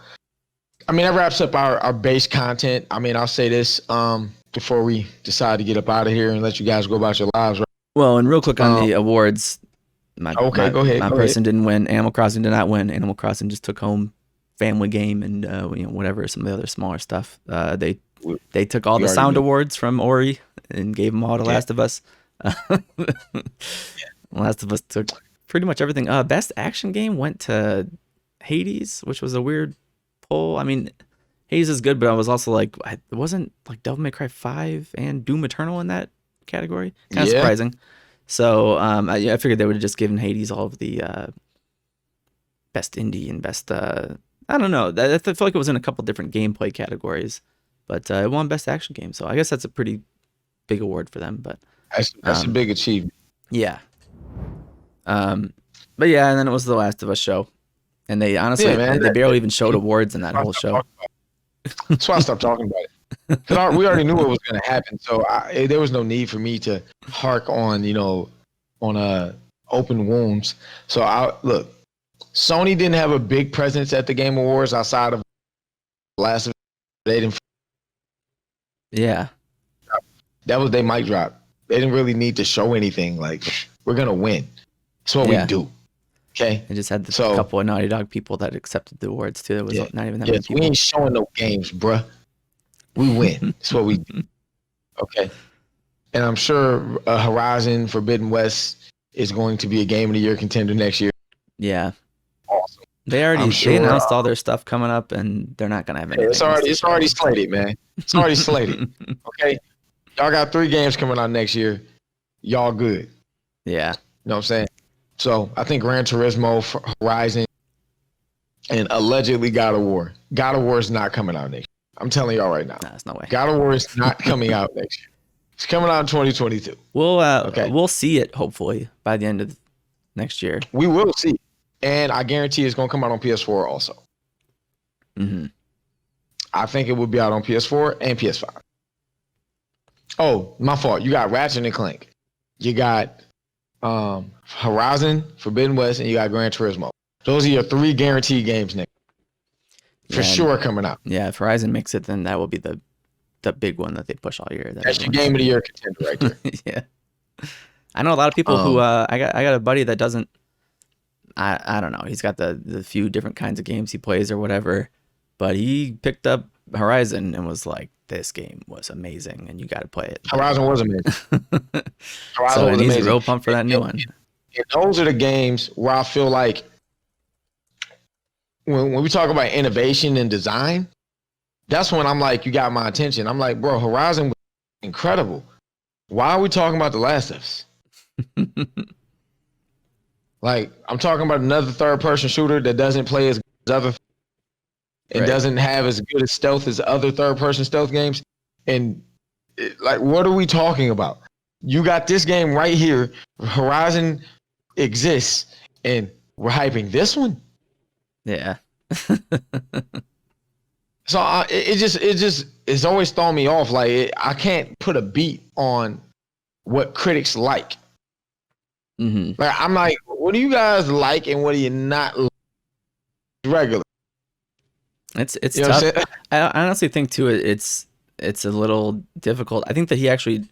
I mean, that wraps up our base content. I mean, I'll say this before we decide to get up out of here and let you guys go about your lives. Right? Well, and real quick on the awards. My person didn't win. Animal Crossing did not win. Animal Crossing just took home Family Game and whatever, some of the other smaller stuff. They took all the sound awards from Ori and gave them all to Last of Us. Last of Us took pretty much everything. Best action game went to Hades, which was a weird poll. I mean, Hades is good, but I was also like, it wasn't like Devil May Cry 5 and Doom Eternal in that category. Kind of surprising. So I figured they would have just given Hades all of the best indie and best, I don't know. I feel like it was in a couple different gameplay categories, but it won best action game. So I guess that's a pretty big award for them. But that's a big achievement. Yeah. But yeah, and then it was the Last of Us show, and they honestly they barely even showed awards in that whole show. That's why I stopped talking about it. Because we already knew what was going to happen, so there was no need for me to hark on, open wounds. So look, Sony didn't have a big presence at the Game Awards outside of Last of Us. They didn't. Yeah, that was their mic drop. They didn't really need to show anything. Like, we're gonna win. That's what we do. Okay. They just had a couple of Naughty Dog people that accepted the awards too. There was not even that many people. We ain't showing no games, bruh. We win. That's what we do. Okay. And I'm sure Horizon Forbidden West is going to be a Game of the Year contender next year. Yeah. awesome. They sure, announced all their stuff coming up, and they're not gonna have anything. It's already slated, man. It's already slated. Okay, y'all got 3 games coming out next year. Y'all good. Yeah. You know what I'm saying? So I think Gran Turismo, Horizon, and allegedly God of War. God of War is not coming out next year. I'm telling y'all right now. No, there's no way. God of War is not coming out next year. It's coming out in 2022. We'll see it hopefully by the end of next year. We will see. And I guarantee it's going to come out on PS4 also. Mm-hmm. I think it will be out on PS4 and PS5. Oh, my fault. You got Ratchet and Clank. You got Horizon, Forbidden West, and you got Gran Turismo. Those are your 3 guaranteed games next for sure coming out. Yeah, if Horizon makes it, then that will be the big one that they push all year. That's your game of the year contender right there. Yeah. I know a lot of people who I got a buddy that doesn't. I don't know. He's got the few different kinds of games he plays or whatever, but he picked up Horizon and was like, "This game was amazing, and you got to play it." Horizon was amazing. And he's real pumped for that new one. And those are the games where I feel like when we talk about innovation and design, that's when I'm like, you got my attention. I'm like, bro, Horizon was incredible. Why are we talking about The Last of Us? Like, I'm talking about another third-person shooter that doesn't play as good as other and doesn't have as good a stealth as other third-person stealth games. And, like, what are we talking about? You got this game right here. Horizon exists, and we're hyping this one? Yeah. So it's always thrown me off. Like, I can't put a beat on what critics like. Mm-hmm. Like, I'm like, what do you guys like and what do you not like regular? It's you know tough. I honestly think too it's a little difficult. I think that a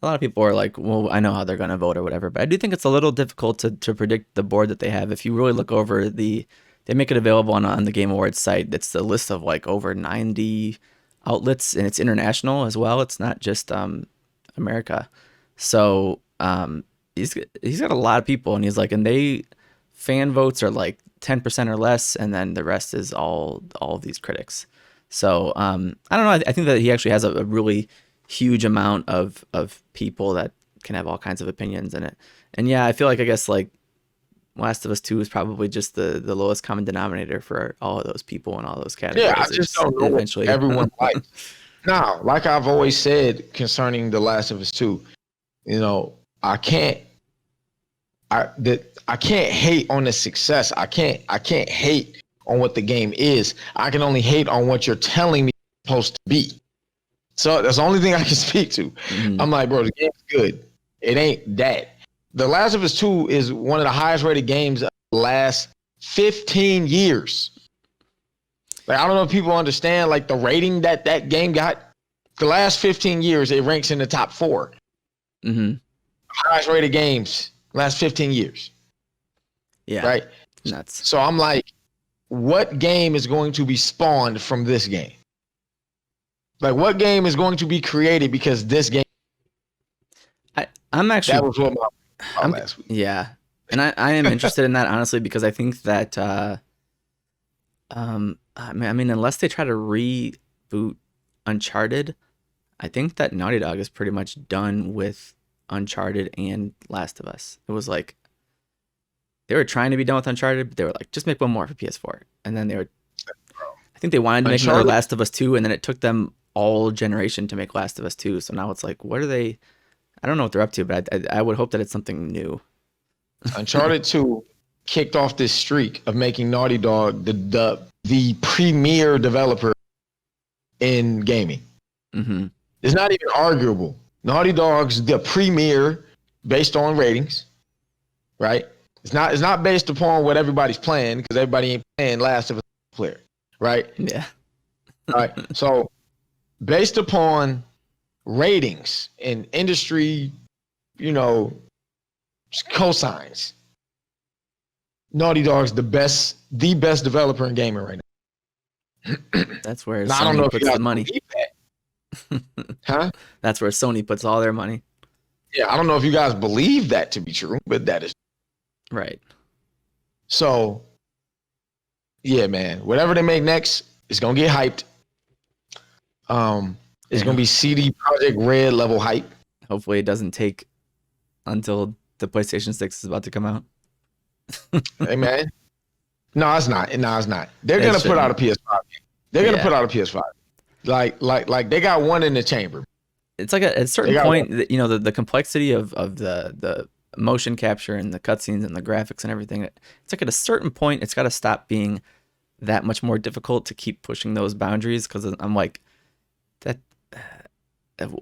lot of people are like, well, I know how they're gonna vote or whatever, but I do think it's a little difficult to predict the board that they have. If you really look over they make it available on the Game Awards site. It's the list of like over 90 outlets, and it's international as well. It's not just America. So he's got a lot of people, and he's like, and they fan votes are like 10% or less, and then the rest is all of these critics. So I don't know. I think that he actually has a really huge amount of people that can have all kinds of opinions in it. And yeah, I feel like, I guess, like Last of Us 2 is probably just the lowest common denominator for all of those people in all those categories. Yeah, I just don't know what everyone likes. Now, like I've always said concerning The Last of Us 2, you know, I can't hate on the success. I can't hate on what the game is. I can only hate on what you're telling me it's supposed to be. So that's the only thing I can speak to. Mm-hmm. I'm like, bro, the game's good. It ain't that. The Last of Us 2 is one of the highest rated games of the last 15 years. Like, I don't know if people understand, like, the rating that game got. The last 15 years, it ranks in the top 4. Mm-hmm. Highest rated games last 15 years. Yeah. Right? Nuts. So I'm like, what game is going to be spawned from this game? Like, what game is going to be created because this game? I'm actually. That was what my last week. Yeah, and I am interested in that, honestly, because I think that I mean, unless they try to reboot Uncharted, I think that Naughty Dog is pretty much done with Uncharted and Last of Us. It was like they were trying to be done with Uncharted, but they were like, just make one more for PS4, and then I think they wanted to make another Last of Us 2, and then it took them all generation to make Last of Us 2. So now it's like, what are they? I don't know what they're up to, but I would hope that it's something new. Uncharted 2 kicked off this streak of making Naughty Dog the premier developer in gaming. Mm-hmm. It's not even arguable. Naughty Dog's the premier based on ratings, right? It's not based upon what everybody's playing, because everybody ain't playing Last of Us player, right? Yeah. All right. So based upon ratings and industry, you know, cosigns, Naughty Dog's the best developer in gaming right now. That's where now, Sony I don't know if puts the money. Huh? That's where Sony puts all their money. Yeah, I don't know if you guys believe that to be true, but that is right. So yeah, man. Whatever they make next, it's gonna get hyped. It's gonna be CD Projekt Red level hype. Hopefully, it doesn't take until the PlayStation 6 is about to come out. Hey, man. No, it's not. No, it's not. They're gonna put out a PS5 game. They're gonna put out a PS5. Like they got one in the chamber. It's like at a certain point, the complexity of the motion capture and the cutscenes and the graphics and everything. It's like at a certain point, it's got to stop being that much more difficult to keep pushing those boundaries. Because I'm like, that.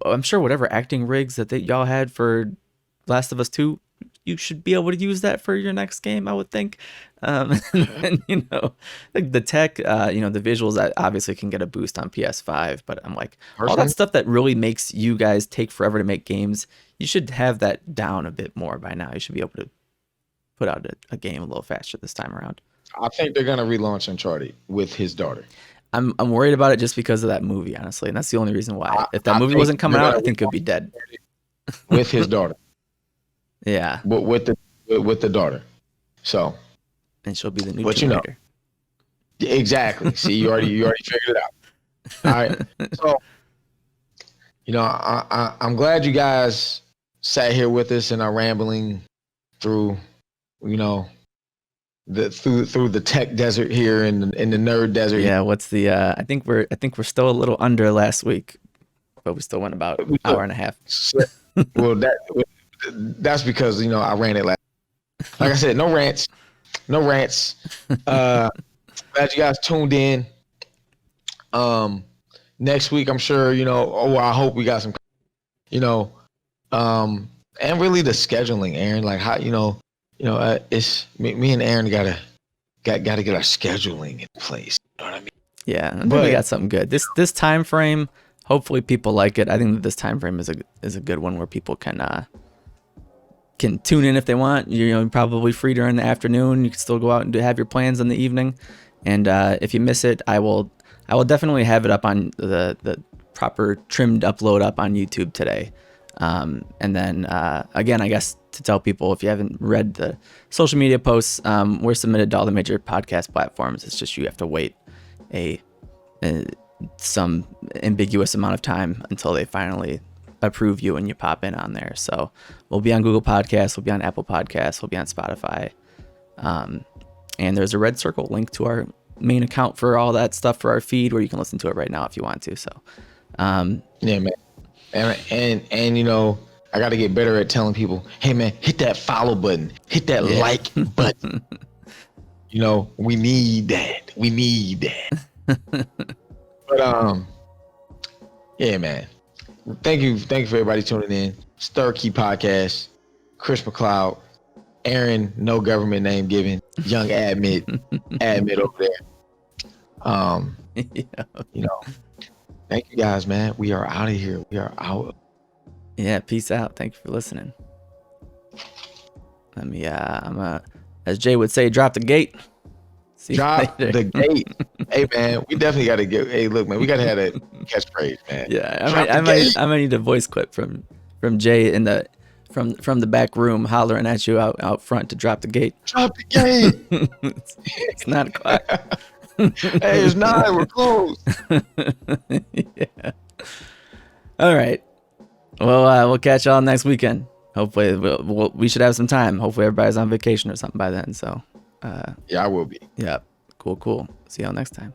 I'm sure whatever acting rigs that y'all had for Last of Us 2, you should be able to use that for your next game, I would think. And like the tech, the visuals that obviously can get a boost on PS5, but I'm like, all that stuff that really makes you guys take forever to make games, you should have that down a bit more by now. You should be able to put out a game a little faster this time around. I think they're gonna relaunch Uncharted with his daughter. I'm worried about it just because of that movie, honestly, and that's the only reason why. If that movie wasn't coming out, I think it'd be dead. With his daughter. Yeah. But with the daughter. So. And she'll be the new Tomb Raider. Exactly. See, you already figured it out. All right. So, I'm glad you guys sat here with us and are rambling through, through the tech desert here in the nerd desert. Yeah. What's the? I think we're still a little under last week, but we still went about an hour and a half. Well, that's because I ran it last. Like I said, no rants. Glad you guys tuned in. Next week, I'm sure I hope we got some, and really the scheduling, Aaron. Like how it's me and Aaron gotta get our scheduling in place. You know what I mean? Yeah, I think we got something good. This time frame, hopefully people like it. I think that this time frame is a good one where people can tune in if they want. You're probably free during the afternoon. You can still go out and have your plans in the evening. And if you miss it, I will definitely have it up on the proper trimmed upload up on YouTube today. And then again, I guess to tell people, if you haven't read the social media posts, we're submitted to all the major podcast platforms. It's just you have to wait some ambiguous amount of time until they finally approve you and you pop in on there. So we'll be on Google Podcasts, we'll be on Apple Podcasts, we'll be on Spotify. And there's a red circle link to our main account for all that stuff for our feed where you can listen to it right now if you want to. So yeah, man. And I got to get better at telling people, hey man, hit that follow button, hit that like button. We need that. But yeah, man. Thank you for everybody tuning in. Stir Key Podcast, Chris McCloud, Aaron, no government name given, young admit over there. Thank you guys, man. We are out of here. We are out. Yeah, peace out. Thank you for listening. Let me as Jay would say, drop the gate. Drop the gate. Hey man, we definitely got to get. Hey, look, man, we got to have that catchphrase, man. Yeah, I might need a voice clip from Jay in the from the back room hollering at you out front to drop the gate. Drop the gate. It's 9:00. Hey, it's 9. We're closed. Yeah. All right. Well, we'll catch y'all next weekend. Hopefully, we should have some time. Hopefully, everybody's on vacation or something by then. So. Yeah, I will be. Yeah. Cool. See y'all next time.